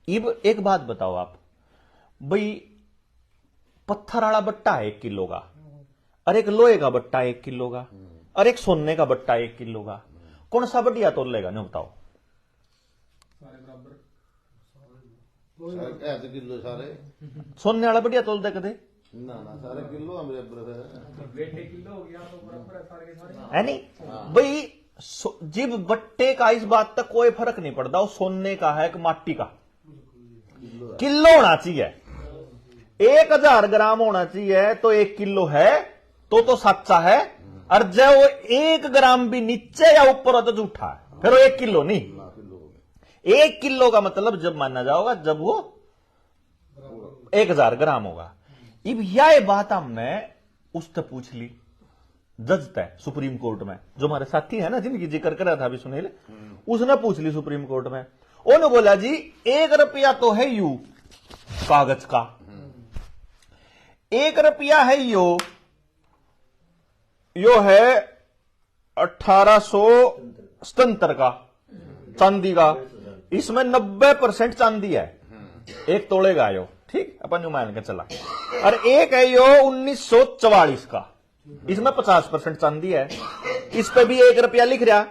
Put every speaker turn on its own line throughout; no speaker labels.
अब एक बात बताओ आप भाई, पत्थर वाला बट्टा है 1 किलो का, और एक लोहे का बट्टा 1 किलो का, और एक सोने का बट्टा 1 किलो का, कौन सा बढ़िया तोल लेगा? नहीं बताओ।
किलो सारे
सोने वाला बढ़िया तोल दे कदे
ना सारे किलो
है नहीं भाई। जिब बट्टे का इस बात तक कोई फर्क नहीं पड़ता, वो सोने का है कि माटी का, किलो होना चाहिए। 1000 ग्राम होना चाहिए तो 1 किलो है तो सच्चा है, और जब वो 1 ग्राम भी नीचे या ऊपर हो तो झूठा है, फिर वो 1 किलो नहीं। 1 किलो का मतलब जब माना जाओगा जब वो 1000 ग्राम होगा। अब यह बात हमने उससे पूछ ली, जज तय सुप्रीम कोर्ट में, जो हमारे साथी है ना जिनकी जिक्र कर रहा था अभी सुनील, उसने पूछ ली सुप्रीम कोर्ट में। उन्होंने बोला जी 1 रुपया तो है यू कागज का, 1 रुपया है यो है 1877 का चांदी का, इसमें 90% चांदी है, 1 तोले का यो, ठीक अपन यू मान के चला। और एक है यो 1944 का, इसमें 50% चांदी है, इस पे भी 1 रुपया लिख रहा,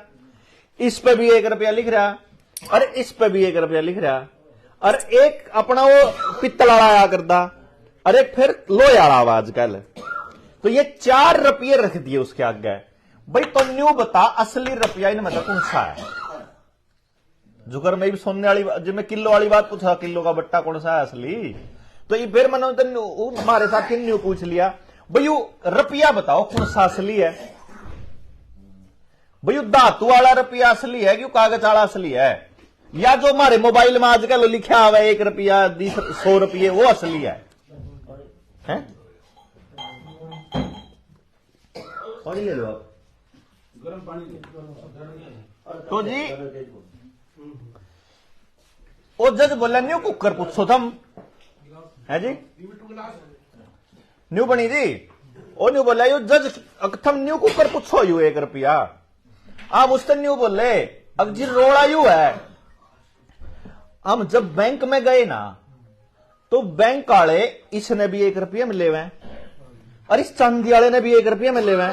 इस पे भी 1 रुपया लिख रहा, और इस पे भी 1 रुपया लिख रहा, और एक अपना वो पित्तल वाला आया करता, और एक फिर लोहे वाला आजकल। तो ये 4 रुपये रख दिए उसके आगे। भाई तो न्यू बता असली रुपया इनमें तो कौन सा है? जुगर में भी सोने वाली, जब मैं किलो वाली बात पूछा, किलो का बट्टा कौन सा है असली? तो ये फिर मैंने तो हमारे साथ न्यू पूछ लिया, भाई रुपया बताओ कौन सा असली है? भाई धातु वाला रुपया असली है कि कागज वाला असली है, या जो हमारे मोबाइल में आजकल लिखा हुआ है 1 रुपया 100 रुपये वो असली है? पानी ले लो आप, गर्म पानी। तो जी ओ जज बोला न्यू कुकर पूछो थम है जी, न्यू बनी जी। ओ न्यू बोला यू जज थम न्यू कुकर पूछो यू 1 रुपया। आप उससे न्यू बोले अब जी रोड़ा यू है, हम जब बैंक में गए ना तो बैंक वाले इसने भी 1 रुपया मिले हुए, और इस चांदी वाले ने भी 1 रुपया मिले हुए,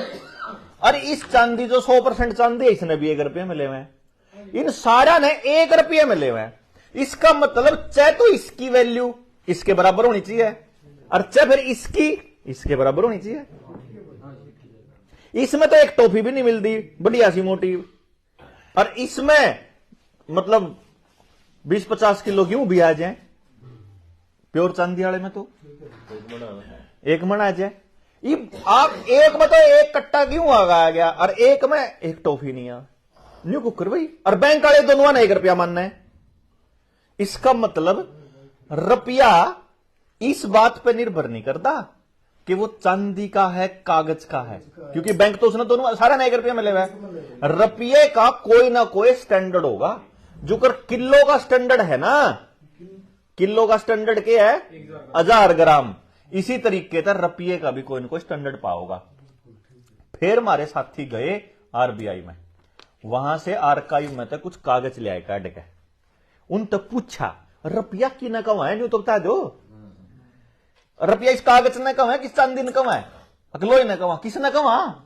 और इस चांदी जो 100% चांदी है इसने भी 1 रुपया मिले हुए, इन सारा ने 1 रुपया मिले हुए। इसका मतलब चाहे तो इसकी वैल्यू इसके बराबर होनी चाहिए, और चाहे फिर इसकी इसके बराबर होनी चाहिए। इसमें तो एक टॉफी भी नहीं मिलती बढ़िया सी मोटी, और इसमें मतलब 20-50 किलो क्यों भी आ जाए प्योर चांदी वाले में, तो 1 मन आ जाए। आप एक में तो 1 कट्टा क्यों आ गया, और एक में 1 टॉफी नहीं आ न्यू कुकर भाई, और बैंक वाले दोनों ने 1 रुपया मानना है। इसका मतलब रुपया इस बात पर निर्भर नहीं करता कि वो चांदी का है कागज का है, क्योंकि बैंक तो उसने दोनों सारा ना 1 रुपया मिले हुए। रुपये का कोई ना कोई स्टैंडर्ड होगा, जो कर किलो का स्टैंडर्ड है ना, किलो का स्टैंडर्ड क्या है 1000 ग्राम, इसी तरीके से रुपये का भी कोई ना कोई स्टैंडर्ड पाओगा। फिर हमारे साथी गए आरबीआई में, वहां से आर्काइव में तक कुछ कागज ले आए काट के, उन तक पूछा रुपया की न कमा है, न्यू तो बता दो रुपया इस कागज ने कमा है किस चांदी ने कमा है, अगलोई ने कमा, किसने कमा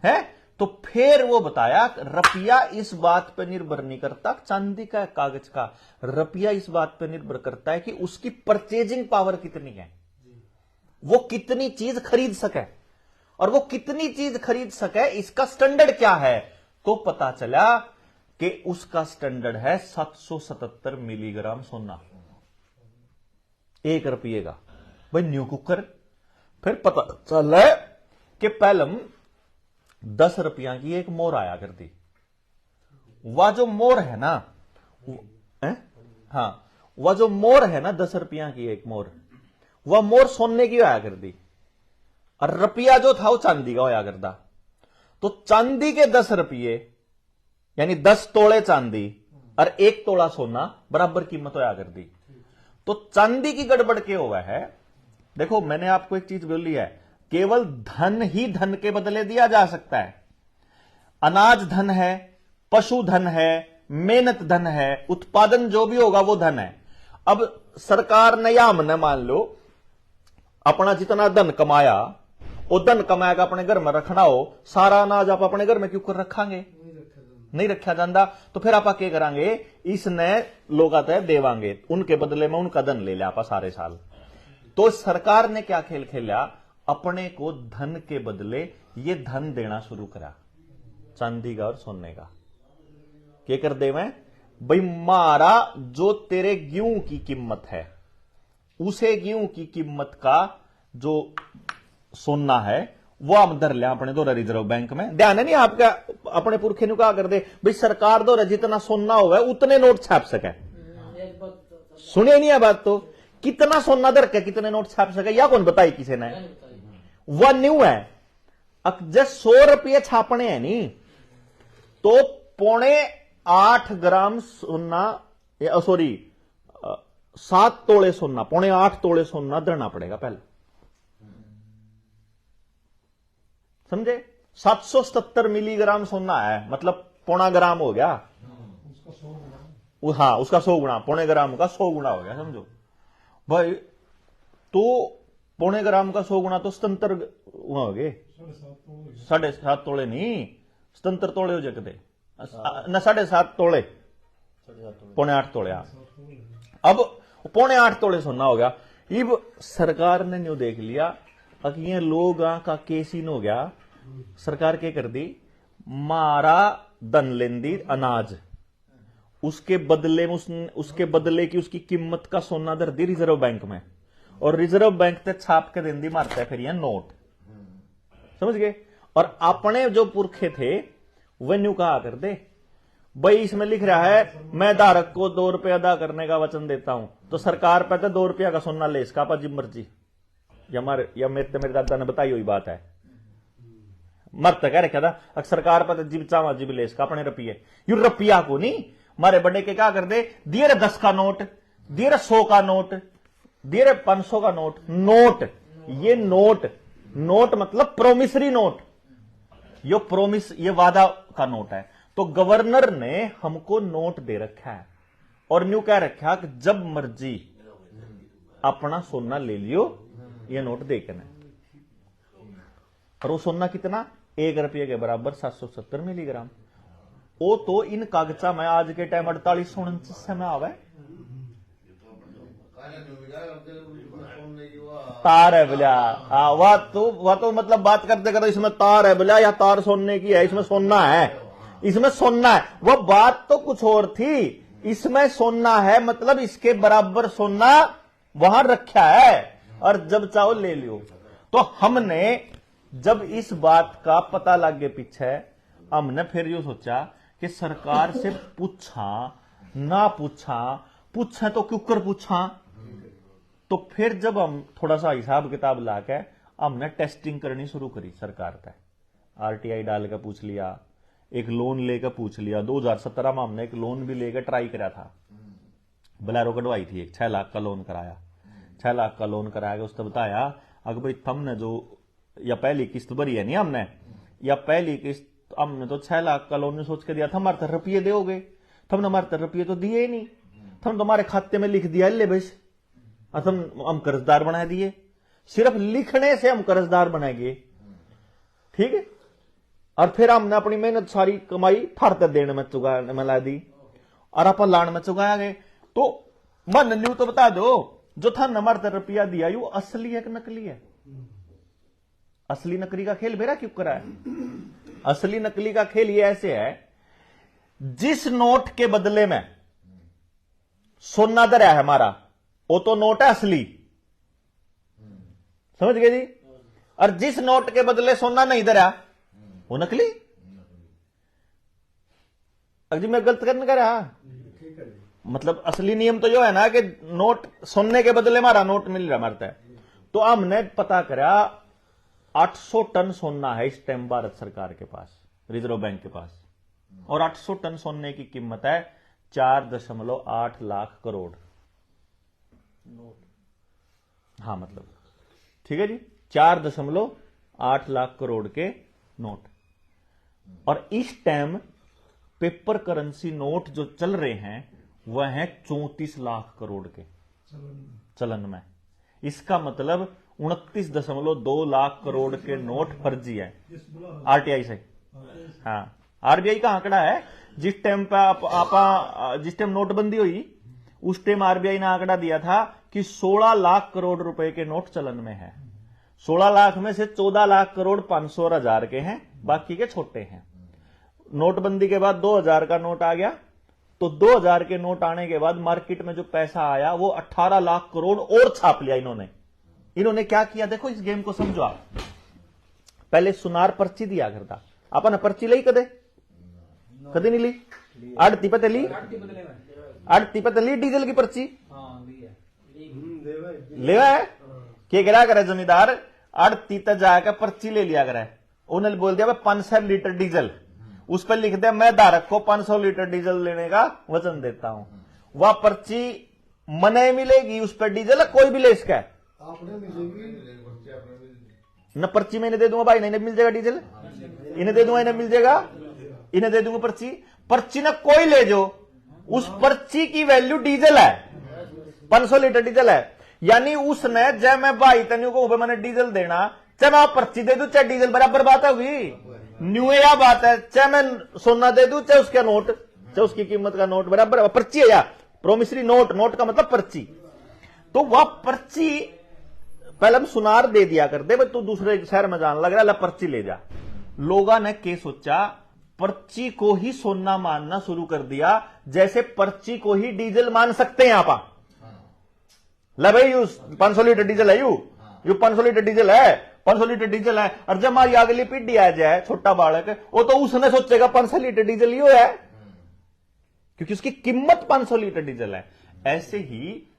है? तो फिर वो बताया रुपया इस बात पर निर्भर नहीं करता चांदी का कागज का, रुपया इस बात पर निर्भर करता है कि उसकी परचेजिंग पावर कितनी है, वो कितनी चीज खरीद सके, और वो कितनी चीज खरीद सके इसका स्टैंडर्ड क्या है। तो पता चला कि उसका स्टैंडर्ड है 777 मिलीग्राम सोना 1 रुपये का। भाई न्यू कुकर। फिर पता चला कि पहले 10 रुपया की एक मोर आया करती, वह जो मोर है ना, हाँ वह जो मोर है ना 10 रुपया की एक मोर, वह मोर सोने की आया करती, और रुपया जो था वो चांदी का होया करता। तो चांदी के 10 रुपये यानी 10 तोले चांदी और 1 तोला सोना बराबर कीमत होया करती। तो चांदी की गड़बड़ क्या हुआ है, देखो मैंने आपको एक चीज बोली है, केवल धन ही धन के बदले दिया जा सकता है। अनाज धन है, पशु धन है, मेहनत धन है, उत्पादन जो भी होगा वो धन है। अब सरकार ने या हमने मान लो अपना जितना धन कमाया, वो धन कमाया का अपने घर में रखना हो, सारा अनाज आप अपने घर में क्यों कर रखांगे? नहीं रखा जाता। तो फिर आप क्या करांगे? इसने लोग आते हैं देवांगे, उनके बदले में उनका धन ले लिया आप सारे साल। तो सरकार ने क्या खेल खेला? अपने को धन के बदले ये धन देना शुरू करा, चांदी का और सोने का। क्या कर दे मैं भाई, मारा जो तेरे गेहूं की कीमत है, उसे गेहूं की कीमत का जो सोना है वो हम धर लिया अपने द्वारा रिजर्व बैंक में। ध्यान है नहीं आपका? अपने पुरखे ने कहा कर दे भाई, सरकार द्वारा जितना सोना हुआ है उतने नोट छाप सके। सुनिए नहीं है बात? तो कितना सोना धर के कितने नोट छाप सके, या कौन बताई किसी ने? वह न्यू है। जब 100 रुपये छापने हैं नी, तो 8.5 ग्राम सोना, सॉरी 7 तोले सोना, 8.5 तोले सोना धरना पड़ेगा पहले, समझे? 777 मिलीग्राम सोना है, मतलब 0.25 ग्राम हो गया। हाँ, उसका 100 गुना, 0.25 ग्राम का 100 गुना हो गया, समझो भाई। तो 0.25 ग्राम का 100 गुना तो 77 हो गए, 7.5 तोले नहीं, 77 तोले हो जाते न, 7.5 तोले, 0.8 तोले। अब 0.8 तोले सोना हो गया। अब सरकार ने न्यू देख लिया कि ये लोग का केसीन हो गया। सरकार क्या कर दी? मारा धन लेंदी अनाज, उसके बदले में उसके बदले की उसकी कीमत का सोना धर दी रिजर्व बैंक में, और रिजर्व बैंक ते छाप के देंदी मारता है फिर ये नोट, समझ गए? और अपने जो पुरखे थे वह न्यू कहा कर दे भाई, इसमें लिख रहा है मैं धारक को 2 रुपये अदा करने का वचन देता हूं, तो सरकार पे तो 2 रुपया का सोना ले इसका पर जिम मर्जी। या मेरे दादा ने बताई हुई बात है, मर तो कह रखा था अगर सरकार पर जिब चावा जिब ले इसका अपने रुपये, यू रुपया को नहीं मारे बड़े के क्या कर दे, दिए रे 10 का नोट, दिए रे 100 का नोट, दिए रे 500 का नोट। नोट, ये नोट मतलब प्रोमिसरी नोट, यो प्रोमिस, ये वादा का नोट है। तो गवर्नर ने हमको नोट दे रखा है और न्यू कह रखा कि जब मर्जी अपना सोना ले लियो, ये नोट देकर। और वो सोना कितना? 1 रुपये के बराबर 770 मिलीग्राम। वो तो इन कागजा में आज के टाइम 4849 समय आवे तार है बोलिया। वह तो मतलब बात करते करते इसमें तार है बोलिया, या तार सोने की है, इसमें सोना है, इसमें सोना है। वह बात तो कुछ और थी, इसमें सोना है मतलब इसके बराबर सोना वहां रखा है और जब चाहो ले लियो। तो हमने जब इस बात का पता लग गया पीछे, हमने फिर यो सोचा कि सरकार से पूछा ना पूछा तो क्यों कर पूछा। तो फिर जब हम थोड़ा सा हिसाब किताब लाके हमने टेस्टिंग करनी शुरू करी सरकार पे, आरटीआई डाल के पूछ लिया, एक लोन लेकर पूछ लिया। 2017 में हमने एक लोन भी लेकर ट्राई करा था, बलैरो कटवाई थी, एक 6 लाख का लोन कराया। 6 लाख का लोन कराया, उसने बताया अगर भाई तुमने जो या पहली किस्त भरी है नहीं हमने, या पहली किस्त हमने तो 6 लाख का लोन सोच के दिया था, हमारे 3 रुपये दोगे, तुमने हमारे 3 रुपये तो दिए ही नहीं, तुम तुम्हारे खाते में लिख दिया ले बस, हम कर्जदार बना दिए। सिर्फ लिखने से हम कर्जदार बनाएंगे, ठीक है। और फिर हमने अपनी मेहनत सारी कमाई थारते देने में चुगाने में ला दी और अपन लान में चुगाया गए। तो मन न्यू तो बता दो, जो था नंबर 3 रुपया दिया यू असली है कि नकली है? असली नकली का खेल मेरा क्यों करा है? असली नकली का खेल ये ऐसे है, जिस नोट के बदले में सोना दर है हमारा, वो तो नोट है असली, समझ गए जी। और जिस नोट के बदले सोना नहीं दरा वो नकली। अजी मैं गलत करने का रहा, मतलब असली नियम तो जो है ना कि नोट सोने के बदले हमारा नोट मिल रहा मरता है। तो हमने पता करा 800 टन सोना है इस टाइम भारत सरकार के पास, रिजर्व बैंक के पास, और 800 टन सोने की कीमत है 4.8 लाख करोड़। हाँ मतलब ठीक है जी, 4.8 लाख करोड़ के नोट। और इस टाइम पेपर करेंसी नोट जो चल रहे हैं वह है 34 लाख करोड़ के चलन में। इसका मतलब 29.2 लाख करोड़ के नोट फर्जी है आरटीआई से। हाँ, आरबीआई का आंकड़ा है। जिस टाइम पे जिस टाइम नोटबंदी हुई उस टाइम आरबीआई ने आंकड़ा दिया था कि 16 लाख करोड़ रुपए के नोट चलन में है। 16 लाख में से 14 लाख करोड़ 500 और 1000 के हैं, बाकी के छोटे हैं। नोटबंदी के बाद 2000 का नोट आ गया, तो 2000 के नोट आने के बाद मार्केट में जो पैसा आया वो 18 लाख करोड़ और छाप लिया इन्होंने क्या किया, देखो इस गेम को समझो आप। पहले सुनार पर्ची दिया करता, अपन पर्ची ली कदे नहीं ली, आड़ती पे ली डीजल की पर्ची लेवा है क्या करा करे जमींदार, आड़ती तक जाकर पर्ची ले लिया करे। उन्होंने बोल दिया 500 लीटर डीजल, उस पर लिख दिया मैं धारक को 500 लीटर डीजल लेने का वचन देता हूं। वह पर्ची मने मिलेगी, उस पर डीजल कोई भी ले इसका न पर्ची में इन्हें दे दूंगा भाई, नहीं मिल जाएगा डीजल, इन्हें दे दूंगा इन्हें मिल जाएगा, इन्हें दे दूंगा पर्ची। पर्ची ना कोई ले जो, उस पर्ची की वैल्यू डीजल है, 500 लीटर डीजल है। यानी उसने जब मैं भाई तनियों को मैंने डीजल देना, चाहे मैं पर्ची दे दूं चाहे डीजल, बराबर बात होगी। न्यू या बात है, चाहे मैं सोना दे दूं चाहे उसका नोट, चाहे उसकी कीमत का नोट, बराबर पर्ची है या प्रोमिसरी नोट, नोट का मतलब पर्ची। तो वह पर्ची पहले हम सुनार दे दिया करते, तू दूसरे शहर में जाने लग रहा है, पर्ची ले जा। लोगों ने क्या सोचा, पर्ची को ही सोना मानना शुरू कर दिया, जैसे पर्ची को ही डीजल मान सकते हैं आप। ले भाई यू 500 लीटर डीजल है, यू 500 लीटर डीजल है, 500 लीटर डीजल है। और जब हमारी अगली पीढ़ी आ जाए, छोटा बालक, वो तो उसने सोचेगा 500 लीटर डीजल यो है, क्योंकि उसकी कीमत 500 लीटर डीजल है। ऐसे ही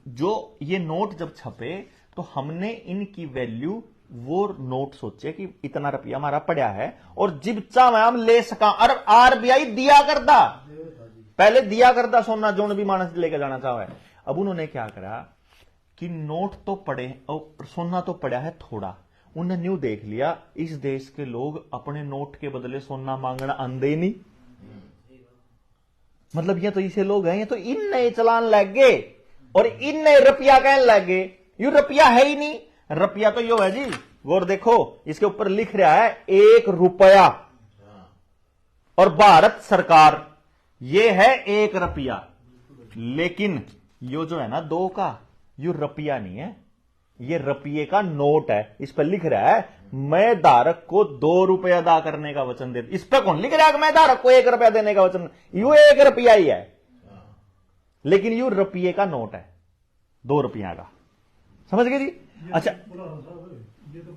जो ये नोट जब छपे तो हमने इनकी वैल्यू, वो नोट सोचे कि इतना रुपया हमारा पड़ा है और जिब चाहे हम ले सका। और आरबीआई दिया करता, पहले दिया करता सोना जोन भी मानस लेकर जाना चाहे। अब उन्होंने क्या करा कि नोट तो पड़े और सोना तो पड़ा है थोड़ा, उन्होंने न्यू देख लिया इस देश के लोग अपने नोट के बदले सोना मांगना आंदे नहीं, मतलब ये तो इसे लोग हैं, ये तो इन नए चलान लग गए और इन नए रुपया कहने लग गए। यू रुपया है ही नहीं, रुपया तो यो है जी, गौर देखो इसके ऊपर लिख रहा है 1 रुपया और भारत सरकार, ये है 1 रुपया। लेकिन यो जो है ना 2 का, यो रुपया नहीं है, ये रुपये का नोट है। इस पर लिख रहा है मैं धारक को 2 रुपया अदा करने का वचन देता। इस पर कौन लिख रहा है कि मैं धारक को 1 रुपया देने का वचन, यू 1 रुपया ही है, लेकिन यू रुपये का नोट है, 2 रुपया का। समझ गए जी? अच्छा,
ये तो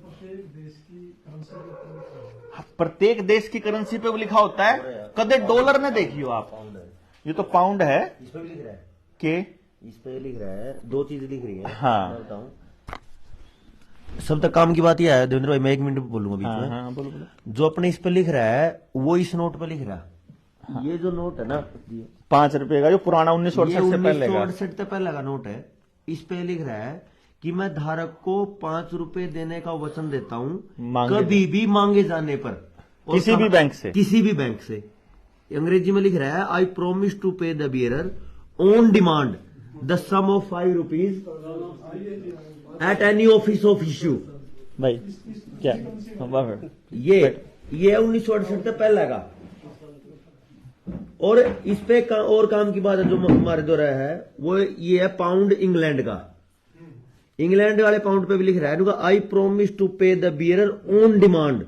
प्रत्येक देश की करेंसी पे लिखा होता है, कदे डॉलर ने देखी हो आप, ये तो पाउंड है,
इस पे भी लिख रहा है,
के
इस पे लिख रहा है, 2 चीजें लिख रही है।
हाँ।
मैं बताऊं, सब तक काम की बात यह है देवेंद्र भाई, मैं 1 मिनट बोलूंगा बीच में।
हाँ, बोलो बोलो।
जो अपने इस पे लिख रहा है वो इस नोट पे लिख रहा है। ये जो नोट है ना,
5 रुपए का जो पुराना 1968 से पहले का,
1968 से पहले का नोट है। इस पे लिख रहा है कि मैं धारक को 5 रुपए देने का वचन देता हूं
मांगे
कभी भी मांगे जाने पर, और
किसी भी बैंक से,
किसी भी बैंक से। अंग्रेजी में लिख रहा है I promise to pay the bearer on demand the sum of 5 rupees at any office of issue.
भाई क्या
ये 1968 से पहले का। और इस पे और काम की बात है जो हमारे द्वारा है, वो ये है पाउंड इंग्लैंड का। इंग्लैंड वाले पाउंड पे भी लिख रहा है I promise to pay the bearer on demand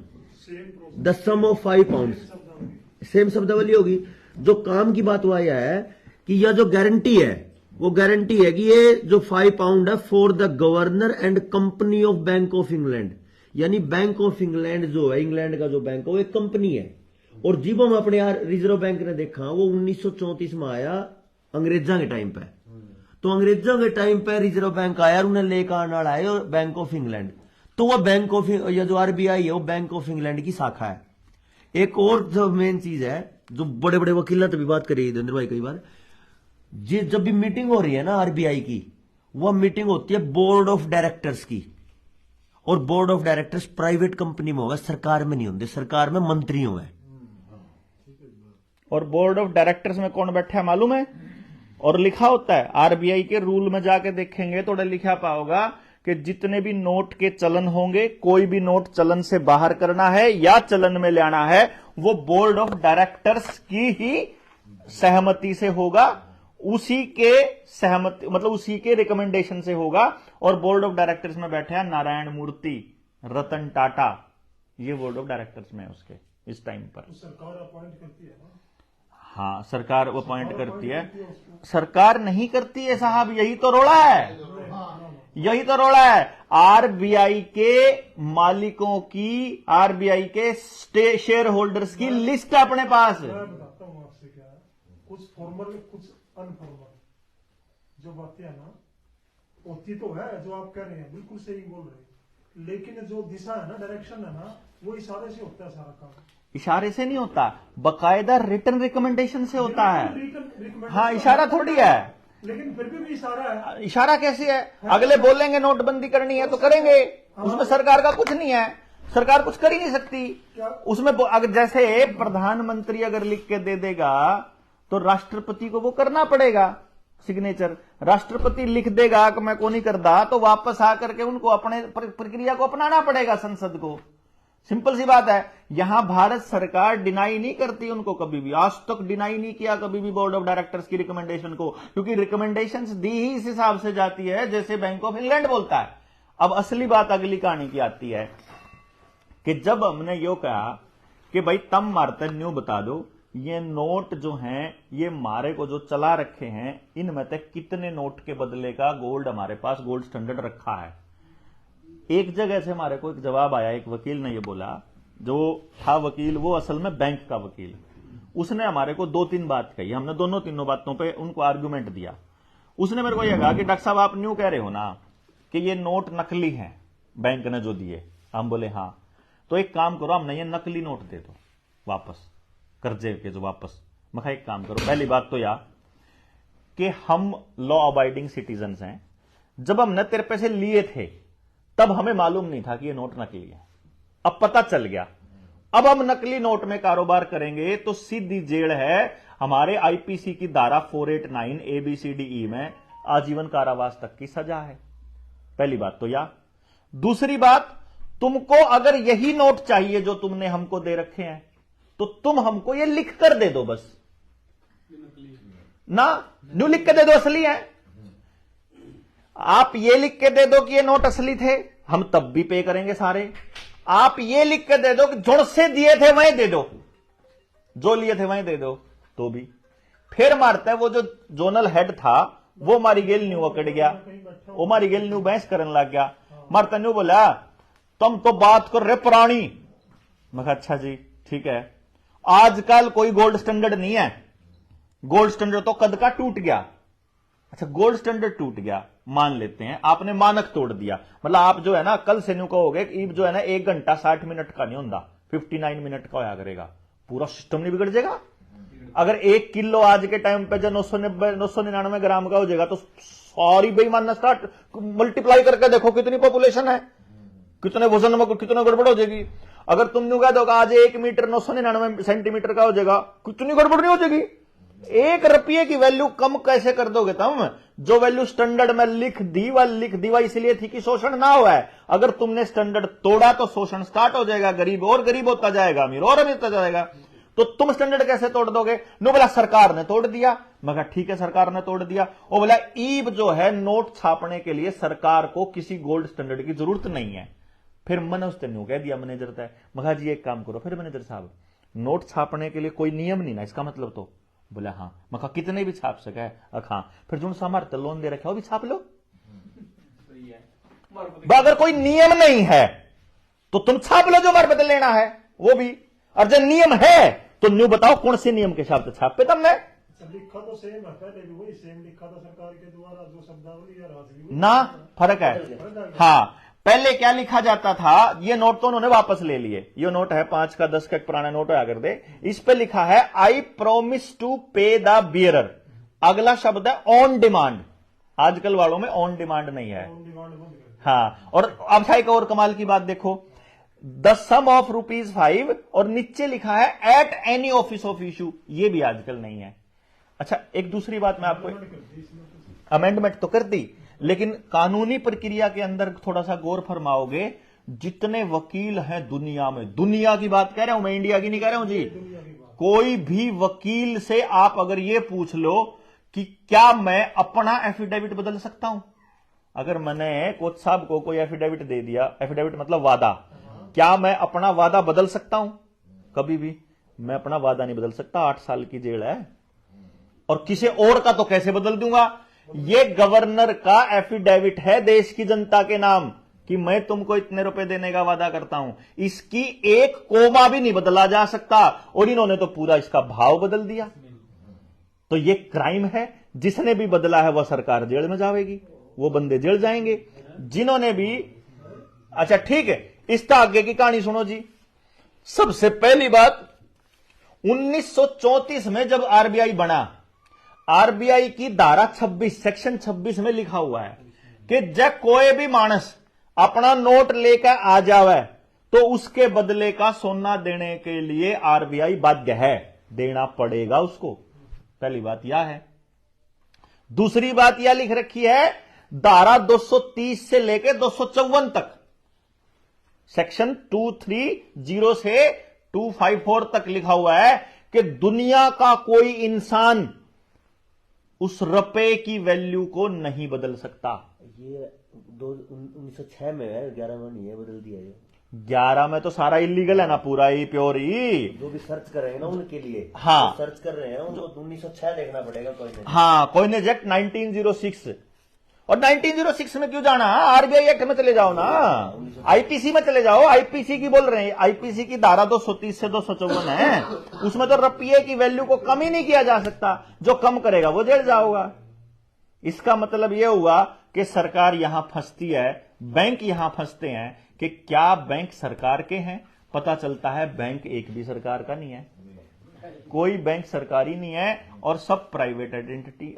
the sum of 5 pounds. Same शब्दावली होगी। जो काम की बात हुआ यह है कि यह जो गारंटी है वो गारंटी है कि ये जो 5 पाउंड है for the governor and company of bank of England. यानी बैंक ऑफ इंग्लैंड जो है, इंग्लैंड का जो बैंक है वो एक कंपनी है। और जिब हम अपने यार रिजर्व बैंक ने देखा वो 1934 में आया अंग्रेजा के टाइम पे। तो अंग्रेजों के टाइम पे रिजर्व बैंक आया, उन्हें लेकर आने वाला है और बैंक ऑफ इंग्लैंड। तो वह बैंक ऑफ, या जो आरबीआई है वो बैंक ऑफ इंग्लैंड की शाखा है। एक और जो मेन चीज है जो बड़े बड़े वकील भी बात करी देवेंद्र भाई कई बार, जब भी मीटिंग हो रही है ना आरबीआई की, वह मीटिंग होती है बोर्ड ऑफ डायरेक्टर्स की। और board of directors private company में होगा, सरकार में नहीं होंगे, सरकार में मंत्री हुए।
और बोर्ड ऑफ डायरेक्टर्स में कौन बैठा है मालूम है? और लिखा होता है, आरबीआई के रूल में जाके देखेंगे तो लिखा पाओगा कि जितने भी नोट के चलन होंगे, कोई भी नोट चलन से बाहर करना है या चलन में लाना है, वो बोर्ड ऑफ डायरेक्टर्स की ही सहमति से होगा, उसी के सहमति मतलब उसी के रिकमेंडेशन से होगा। और बोर्ड ऑफ डायरेक्टर्स में बैठे हैं नारायण मूर्ति, रतन टाटा, ये बोर्ड ऑफ डायरेक्टर्स में है उसके इस टाइम पर।
तो सरकार अपॉइंट करती है ना?
हाँ, सरकार अपॉइंट करती है, सरकार नहीं करती है साहब, यही तो रोड़ा है, यही तो रोड़ा है। आरबीआई के मालिकों की, आरबीआई के शेयर होल्डर्स की लिस्ट है अपने पास।
मैं बताता हूँ आपसे क्या है, कुछ फॉर्मल कुछ अनफॉर्मल जो बातें है ना, होती तो है जो आप कह रहे हैं, बिल्कुल सही बोल रहे हैं, लेकिन जो दिशा है ना, डायरेक्शन है ना, वो इशारे से होता है सारा काम।
इशारे से नहीं होता, बकायदा रिटर्न रिकमेंडेशन से होता है।
recommendation-
हाँ, इशारा थोड़ी है।
लेकिन फिर भी इशारा है।
इशारा कैसे है? अगले बोलेंगे नोटबंदी करनी है तो करेंगे, उसमें सरकार का कुछ नहीं है, सरकार कुछ कर ही नहीं सकती उसमें। अगर जैसे प्रधानमंत्री अगर लिख के दे देगा तो राष्ट्रपति को वो करना पड़ेगा सिग्नेचर। राष्ट्रपति लिख देगा कि मैं को नहीं करता, तो वापस आकर के उनको अपने प्रक्रिया को अपनाना पड़ेगा संसद को। सिंपल सी बात है। यहां भारत सरकार डिनाई नहीं करती उनको, कभी भी आज तक डिनाई नहीं किया कभी भी बोर्ड ऑफ डायरेक्टर्स की रिकमेंडेशन को, क्योंकि रिकमेंडेशंस दी ही इस हिसाब से जाती है जैसे बैंक ऑफ इंग्लैंड बोलता है। अब असली बात अगली कहानी की आती है कि जब हमने यो कहा कि भाई तम मारते न्यू बता दो, ये नोट जो हैं ये मारे को जो चला रखे हैं, इनमें तक कितने नोट के बदले का गोल्ड हमारे पास गोल्ड स्टैंडर्ड रखा है। एक जगह से हमारे को एक जवाब आया, एक वकील ने ये बोला, जो था वकील वो असल में बैंक का वकील, उसने हमारे को 2-3 बात कही, हमने दोनों तीनों बातों पे उनको आर्गुमेंट दिया। उसने मेरे को यह कहा कि डॉक्टर साहब आप न्यू कह रहे हो ना कि ये नोट नकली हैं बैंक ने जो दिए। हम बोले हाँ, तो एक काम करो, हमने ये नकली नोट दे दो वापस, कर्जे के जो वापस। मैं कहा एक काम करो, पहली बात तो यह कि हम लॉ अबाइडिंग सिटीजन्स हैं, जब हमने तेरे पैसे लिए थे तब हमें मालूम नहीं था कि ये नोट नकली है, अब पता चल गया। अब हम नकली नोट में कारोबार करेंगे तो सीधी जेल है। हमारे आईपीसी की धारा 489 ABCDE में आजीवन कारावास तक की सजा है। पहली बात तो यह। दूसरी बात, तुमको अगर यही नोट चाहिए जो तुमने हमको दे रखे हैं तो तुम हमको ये लिख कर दे दो बस ना, न्यू लिख के दे दो असली है। आप ये लिख के दे दो कि ये नोट असली थे, हम तब भी पे करेंगे सारे। आप ये लिख के दे दो कि जुड़ से दिए थे वहीं दे दो, जो लिए थे वहीं दे दो, तो भी। फिर मारता है वो जो जोनल हेड था वो मारी गेल न्यू अकड़ गया, वो मारी गेल न्यू बहस करने लग गया। मारता न्यू बोला तुम तो बात कर रहे पुरानी। मैं कहा अच्छा जी ठीक है, आजकल कोई गोल्ड स्टैंडर्ड नहीं है, गोल्ड स्टैंडर्ड तो कद का टूट गया। अच्छा गोल्ड स्टैंडर्ड टूट गया, मान लेते हैं आपने मानक तोड़ दिया, मतलब आप जो है ना कल से न्यू कहोगे ईब जो है ना 1 घंटा 60 मिनट का नहीं होता, 59 मिनट का होया करेगा, पूरा सिस्टम नहीं बिगड़ जाएगा। अगर 1 किलो आज के टाइम पे जो 999 ग्राम का हो जाएगा तो सारी बेईमानना स्टार्ट मल्टीप्लाई करके देखो कितनी पॉपुलेशन है, कितने वजन में कितने गड़बड़ हो जाएगी। अगर तुम न्यू कह दोगे आज 1 मीटर 999 सेंटीमीटर का हो जाएगा, कितनी गड़बड़ नहीं हो जाएगी। 1 रुपये की वैल्यू कम कैसे कर दोगे तुम? जो वैल्यू स्टैंडर्ड में लिख दी वह इसलिए थी कि शोषण ना हुआ है। अगर तुमने स्टैंडर्ड तोड़ा तो शोषण स्टार्ट हो जाएगा, गरीब और गरीब होता जाएगा, अमीर और अमीर होता जाएगा। तो तुम स्टैंडर्ड कैसे तोड़ दोगे? नो बोला सरकार ने तोड़ दिया। मैं कहा ठीक है सरकार ने तोड़ दिया। वो बोला ईब जो है नोट छापने के लिए सरकार को किसी गोल्ड स्टैंडर्ड की जरूरत नहीं है। फिर मैंने उसने न्यू कह दिया मैनेजर था। मैं कहा जी एक काम करो फिर मैनेजर साहब, नोट छापने के लिए कोई नियम नहीं ना इसका मतलब? तो बोला हाँ। मैं कहा कितने भी छाप सके? हाँ। फिर जो हमारे लोन दे रखे वो भी छाप लो। अगर कोई नियम नहीं है तो तुम छाप लो जो हमारे बदल लेना है वो भी, और जब नियम है तो न्यू बताओ कौन से नियम के हिसाब से छापे तुमने?
लिखा तो सेम है, पहले भी वही सेम लिखा था सरकार के द्वारा, जो शब्दावली है राजनीति
ना फर्क है। हाँ पहले क्या लिखा जाता था, ये नोट तो उन्होंने वापस ले लिए। ये नोट है 5 का 10 का एक पुराना नोट होया कर दे, इस पे लिखा है I promise to pay the bearer. अगला शब्द है ऑन डिमांड। आजकल वालों में ऑन डिमांड नहीं है। हाँ। और अब एक और कमाल की बात देखो, द सम ऑफ ₹5 और नीचे लिखा है eight any office of issue. ये भी आजकल नहीं है। अच्छा, एक दूसरी बात मैं आपको, अमेंडमेंट तो कर दी, लेकिन कानूनी प्रक्रिया के अंदर थोड़ा सा गौर फरमाओगे, जितने वकील हैं दुनिया में, दुनिया की बात कह रहा हूं मैं, इंडिया की नहीं कह रहा हूं जी, कोई भी वकील से आप अगर ये पूछ लो कि क्या मैं अपना एफिडेविट बदल सकता हूं, अगर मैंने कोच साहब को कोई एफिडेविट दे दिया, एफिडेविट मतलब वादा, क्या मैं अपना वादा बदल सकता हूं? कभी भी मैं अपना वादा नहीं बदल सकता, 8 साल की जेल है। और किसी और का तो कैसे बदल दूंगा? ये गवर्नर का एफिडेविट है देश की जनता के नाम कि मैं तुमको इतने रुपए देने का वादा करता हूं, इसकी एक कोमा भी नहीं बदला जा सकता, और इन्होंने तो पूरा इसका भाव बदल दिया। तो ये क्राइम है। जिसने भी बदला है वह सरकार जेल में जाएगी, वो बंदे जेल जाएंगे जिन्होंने भी। अच्छा ठीक है, इसका आगे की कहानी सुनो जी। सबसे पहली बात, 1934 में जब आरबीआई बना, आरबीआई की धारा 26 सेक्शन 26 में लिखा हुआ है कि जब कोई भी मानस अपना नोट लेकर आ जावे तो उसके बदले का सोना देने के लिए आरबीआई बाध्य है, देना पड़ेगा उसको। पहली बात यह है। दूसरी बात यह लिख रखी है, धारा 230 से लेकर 254 तक, सेक्शन 230 से 254 तक लिखा हुआ है कि दुनिया का कोई इंसान उस रुपए की वैल्यू को नहीं बदल सकता।
ये 1906 में है, 11 में नहीं है, बदल दिया ये।
11 में तो सारा इलीगल है ना, पूरा ही प्योर ही।
जो भी सर्च कर रहे हैं ना उनके लिए,
हाँ,
जो सर्च कर रहे हैं उनको 1906 देखना पड़ेगा कोई नहीं।
हाँ, कोइनेज एक्ट 1906। और 1906 में क्यों जाना, आरबीआई एक्ट में चले जाओ ना, आईपीसी में चले जाओ। आईपीसी की बोल रहे हैं, आईपीसी की धारा 230 से 254 है, उसमें तो रुपये की वैल्यू को कम ही नहीं किया जा सकता, जो कम करेगा वो जेल जाओगा। इसका मतलब यह हुआ कि सरकार यहां फंसती है, बैंक यहां फंसते हैं कि क्या बैंक सरकार के हैं? पता चलता है बैंक एक भी सरकार का नहीं है, कोई बैंक सरकारी नहीं है, और सब प्राइवेट आइडेंटिटी,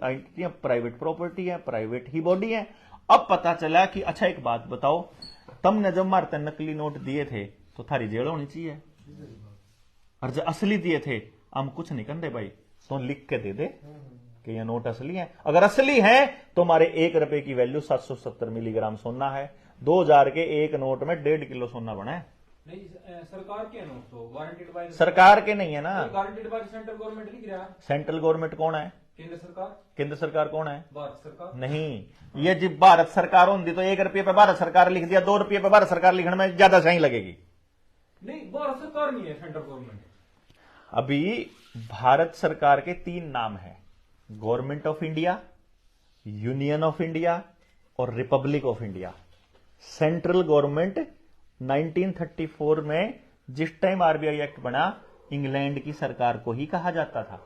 प्राइवेट प्रॉपर्टी है, प्राइवेट ही बॉडी है। अब पता चला कि अच्छा एक बात बताओ, तुमने जब मारते नकली नोट दिए थे तो थारी जेल होनी चाहिए, और जब असली दिए थे हम कुछ नहीं करते भाई, तो लिख के दे दे कि ये नोट असली है। अगर असली है तो हमारे 1 रुपए की वैल्यू 770 मिलीग्राम सोना है। 2000 के एक नोट में 1.5 किलो सोना बना है।
नहीं, सरकार के नोट तो गारंटीड बाय,
सरकार के नहीं है ना,
गारंटीड बाय सेंट्रल गवर्नमेंट लिख रहा है।
सेंट्रल गवर्नमेंट कौन है?
केंद्र सरकार।
केंद्र सरकार कौन है?
भारत सरकार।
नहीं, ये जब भारत सरकार होती तो 1 रुपये पे भारत सरकार लिख दिया, 2 रुपये पे भारत सरकार लिखने में ज्यादा सही लगेगी।
नहीं, भारत सरकार नहीं है, सेंट्रल गवर्नमेंट।
अभी भारत सरकार के 3 नाम है, government of India, union of India और republic of India. Central government 1934 में जिस टाइम आरबीआई एक्ट बना, इंग्लैंड की सरकार को ही कहा जाता था,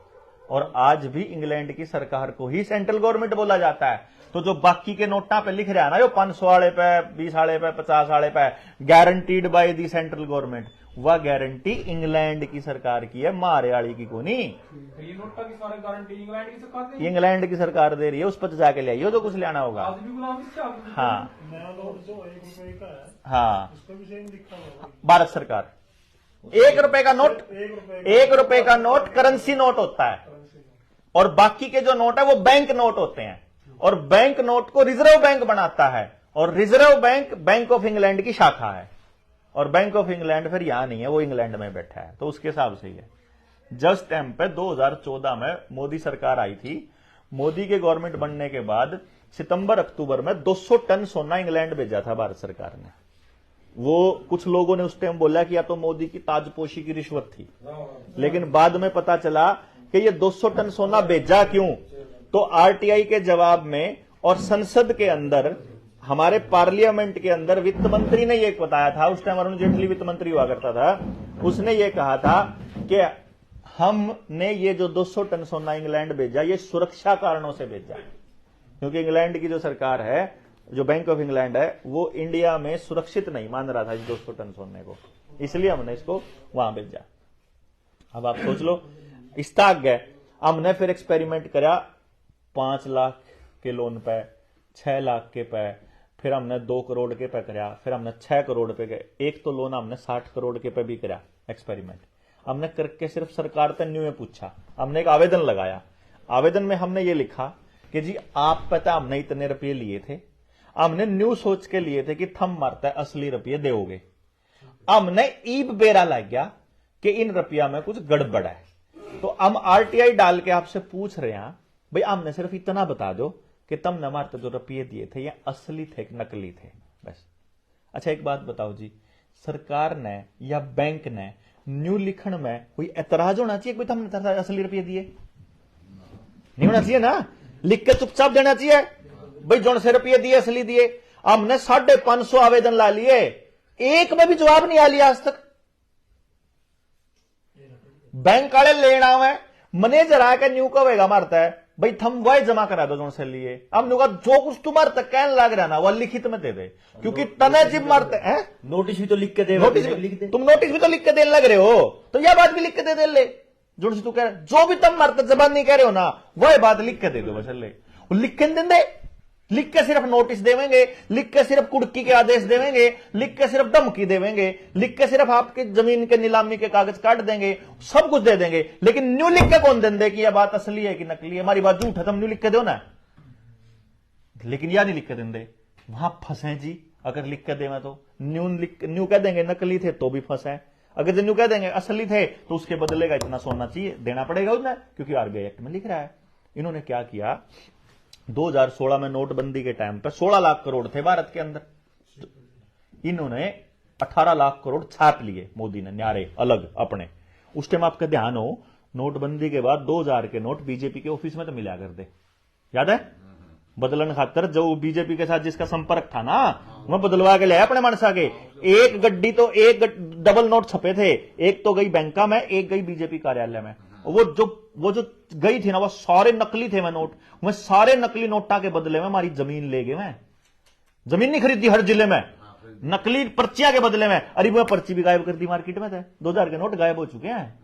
और आज भी इंग्लैंड की सरकार को ही सेंट्रल गवर्नमेंट बोला जाता है। तो जो बाकी के नोटा पे लिख रहा है ना, जो 500 वाले पे, 20 वाले पे, 50 वाले पे, guaranteed by the central government, वह गारंटी इंग्लैंड की सरकार की है, महारियाणी की को नहीं।
ये नोटा की सारी गारंटी इंग्लैंड की सरकार दे रही है।
इंग्लैंड की सरकार दे रही है, उस पर जाके ले आइयो जो कुछ लेना होगा।
आज भी गुलाम इससे
हाँ
नया नोट जो 1 रुपए का है,
हाँ,
उस पर भी सेम लिखा हुआ है।
भारत सरकार 1 रुपए का नोट, 1 रुपए का नोट करेंसी नोट होता है, और बाकी के जो नोट है वो बैंक नोट होते हैं, और बैंक नोट को रिजर्व बैंक बनाता है, और reserve bank bank of England की शाखा है, और बैंक ऑफ इंग्लैंड फिर यहां नहीं है, वो इंग्लैंड में बैठा है। तो उसके हिसाब से ही है। जस्ट टाइम पे 2014 में मोदी सरकार आई थी। मोदी के गवर्नमेंट बनने के बाद सितंबर अक्टूबर में 200 टन सोना इंग्लैंड भेजा था भारत सरकार ने। वो कुछ लोगों ने उस टाइम बोला कि या तो मोदी की ताजपोशी की रिश्वत थी, लेकिन बाद में पता चला कि ये 200 टन सोना भेजा क्यों। तो आरटीआई के जवाब में और संसद के अंदर, हमारे पार्लियामेंट के अंदर वित्त मंत्री ने यह बताया था, उस टाइम अरुण जेटली वित्त मंत्री हुआ करता था, उसने यह कहा था कि हमने ये जो 200 टन सोना इंग्लैंड भेजा, ये सुरक्षा कारणों से भेजा, क्योंकि इंग्लैंड की जो सरकार है, जो बैंक ऑफ इंग्लैंड है, वो इंडिया में सुरक्षित नहीं मान रहा था इस 200 टन सोने को, इसलिए हमने इसको वहां भेजा। अब आप सोच लो, इस्ताक गए, हमने फिर एक्सपेरिमेंट करा 5 लाख के लोन पे, 6 लाख के पे, फिर हमने 2 करोड़ के पे कराया, फिर हमने 6 करोड़ पे गए, एक तो लोन हमने 60 करोड़ के पे भी कराया एक्सपेरिमेंट। हमने करके सिर्फ सरकार से न्यू में पूछा, हमने एक आवेदन लगाया, आवेदन में हमने ये लिखा कि जी आप पता हमने इतने रुपये लिए थे, हमने न्यू सोच के लिए थे कि थम मारता है असली रुपये दोगे, हमने ईब बेरा लग गया कि इन रुपया में कुछ गड़बड़ है, तो हम आरटीआई डाल के आपसे पूछ रहे हैं भाई हमने सिर्फ इतना बता दो कि तुमने हमारे जो रुपये दिए थे ये असली थे कि नकली थे, बस। अच्छा एक बात बताओ जी, सरकार ने या बैंक ने न्यू लिखण में कोई एतराज होना चाहिए कि भाई तुमने असली रुपये दिए? नहीं होना चाहिए ना, लिख के चुपचाप देना चाहिए भाई जोन से रुपये दिए असली दिए। हमने 550 आवेदन ला लिए, एक में भी जवाब नहीं आ लिया आज तक। बैंक वाले लेना है, मैनेजर आके न्यू कहेगा मारता है भाई थम वही जमा करा दो जोन से लिए, हम लोग जो कुछ तुम्हारे तक कहने लग रहा ना वह लिखित में दे दे, क्योंकि तने जिब मारते हैं।
नोटिस भी तो लिख के दे,
नोटिस
लिख दे।
तुम नोटिस भी तो लिख के देने लग रहे हो, तो यह बात भी लिख के दे ले जोन से तू कह रहे, जो भी तुम मारते जबान नहीं कह रहे हो ना वह बात लिख के दे दो बस। ले लिख के दे, लिख के सिर्फ नोटिस देवेंगे, लिख के सिर्फ कुड़की के आदेश देवेंगे, लिख के सिर्फ धमकी देवेंगे, लिख के सिर्फ आपकी जमीन के नीलामी के कागज काट देंगे, सब कुछ दे देंगे, लेकिन न्यू लिख के कौन दे कि यह बात असली है कि नकली है? हमारी बात झूठ है, तुम न्यू लिख के दो ना, लेकिन यह नहीं लिख के देंगे, वहां फंसे जी। अगर लिख के देवे तो न्यू कह देंगे नकली थे तो भी फंसे, अगर न्यू कह देंगे असली थे तो उसके बदले का इतना सोना चाहिए देना पड़ेगा उन्हें, क्योंकि आरबीआई एक्ट में लिख रहा है। इन्होंने क्या किया, 2016 में नोटबंदी के टाइम पर 16 लाख करोड़ थे भारत के अंदर, इन्होंने 18 लाख करोड़ छाप लिए मोदी ने न्यारे अलग अपने। उस टाइम आपका ध्यान हो, नोटबंदी के बाद 2000 के नोट बीजेपी के ऑफिस में तो मिला कर दे, याद है? बदलन खातर जो बीजेपी के साथ जिसका संपर्क था ना वह बदलवा के ले अपने मनसा के, एक गड्डी तो एक डबल नोट छपे थे, एक तो गई बैंका में, एक गई बीजेपी कार्यालय में। वो जो गई थी ना वो सारे नकली थे। मैं नोट मैं सारे नकली नोटा के बदले में हमारी जमीन ले गए। मैं जमीन नहीं खरीदी हर जिले में, नकली पर्चियां के बदले में। अरे वो पर्ची भी गायब कर दी मार्केट में थे, 2000 के नोट गायब हो चुके हैं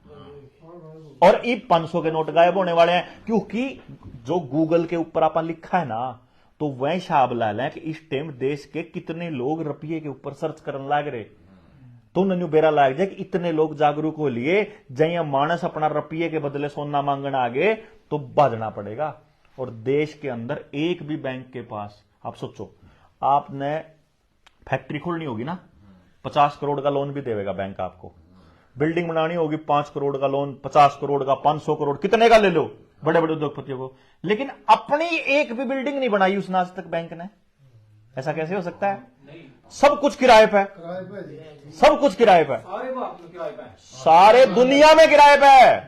और ये 500 के नोट गायब होने वाले हैं, क्योंकि जो गूगल के ऊपर आपने लिखा है ना तो वह हिसाब ला लें कि इस टाइम देश के कितने लोग रुपये के ऊपर सर्च करने लग रहे, तो उन्हें बेरा लाग जाए कि इतने लोग जागरूक हो लिए, जय मानस अपना रुपये के बदले सोना मांगना आगे तो बाजना पड़ेगा। और देश के अंदर एक भी बैंक के पास, आप सोचो, आपने फैक्ट्री खोलनी होगी ना 50 करोड़ का लोन भी देगा बैंक आपको, बिल्डिंग बनानी होगी 5 करोड़ का लोन, 50 करोड़ का, 500 करोड़, कितने का ले लो बड़े बड़े उद्योगपतियों को, लेकिन अपनी एक भी बिल्डिंग नहीं बनाई उसने आज तक बैंक ने। ऐसा कैसे हो सकता है? सब कुछ किराए पे, सब कुछ किराए पे,
सारे बात में किराए पे है।
सारे दुनिया में किराए पे है,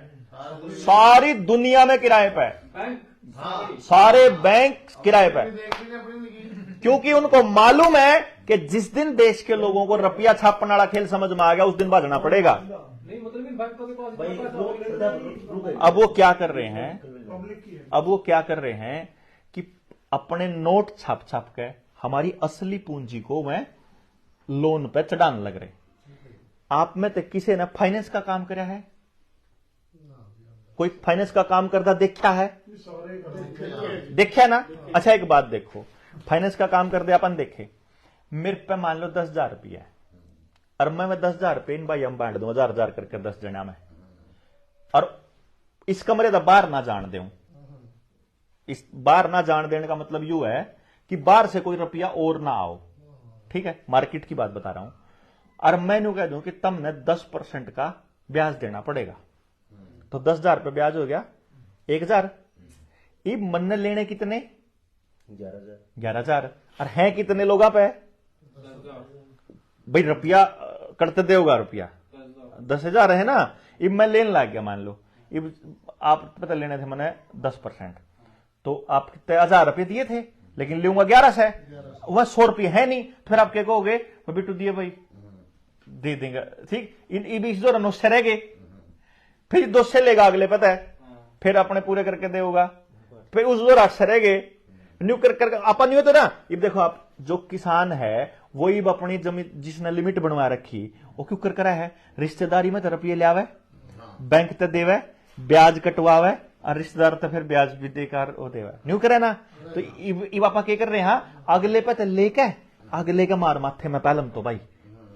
सारी दुनिया में किराए पे,
बैंक
सारे बैंक किराए पे, क्योंकि उनको मालूम है कि जिस दिन देश के लोगों को रुपया छापने वाला खेल समझ में आ गया उस दिन भागना पड़ेगा।
नहीं मतलब इन बैंकों के पास
भाई
अब वो क्या कर रहे हैं,
पब्लिक की है।
अब वो क्या कर रहे हैं कि अपने नोट छाप छाप के हमारी असली पूंजी को वह लोन पे चढ़ाने लग रहे। आप में तो किसी ने फाइनेंस का काम करा है? कोई फाइनेंस का काम करता देखा है?
ये सारे करते
देखा ना? अच्छा एक बात देखो, फाइनेंस का काम कर दे अपन देखे, मेरे पे मान लो 10,000 रुपया है और मैं 10,000 रुपये इन भाई हम बांट दूं 1000 करके 10 जना में, और इस कमरे का बाहर ना जान दूं। इस बाहर ना जान देने का मतलब यू है कि बाहर से कोई रुपया और ना आओ, ठीक है, मार्केट की बात बता रहा हूं। और मैं यूं कह दूं कि तुमने 10% का ब्याज देना पड़ेगा, तो 10,000 रुपये ब्याज हो गया 1,000। ये मन लेने कितने? 11,000। और है कितने लोग पे? भाई रुपया करते देगा, रुपया 10,000 है ना। अब मैं लेने लग गया, मान लो अब आप पता लेने थे मैंने 10%, तो आप कितने 1,000 रुपये दिए थे, लेकिन लूंगा 11 है, वह 100 रुपये है नहीं, फिर आप क्या कहोगे? बिट्टू दिए भाई दे देंगे, ठीक। इन बीच जो रनों से रह गए, फिर 2 से लेगा अगले, पता है, फिर अपने पूरे करके देगा, फिर उस दो रात से रह गए न्यू कर अपन नहीं होते ना। अब देखो आप, जो किसान है वही अपनी जमीन जिसने लिमिट बनवा रखी वो क्यों कर है? रिश्तेदारी में तो रुपये ले आवे, बैंक तो देवे, ब्याज कटवावे और रिश्तेदार तो फिर ब्याज भी देकर होते हुए न्यू करे ना। तो इब आपा क्या कर रहे हैं, अगले पे तो लेके अगले का मार माथे में पहलम तो भाई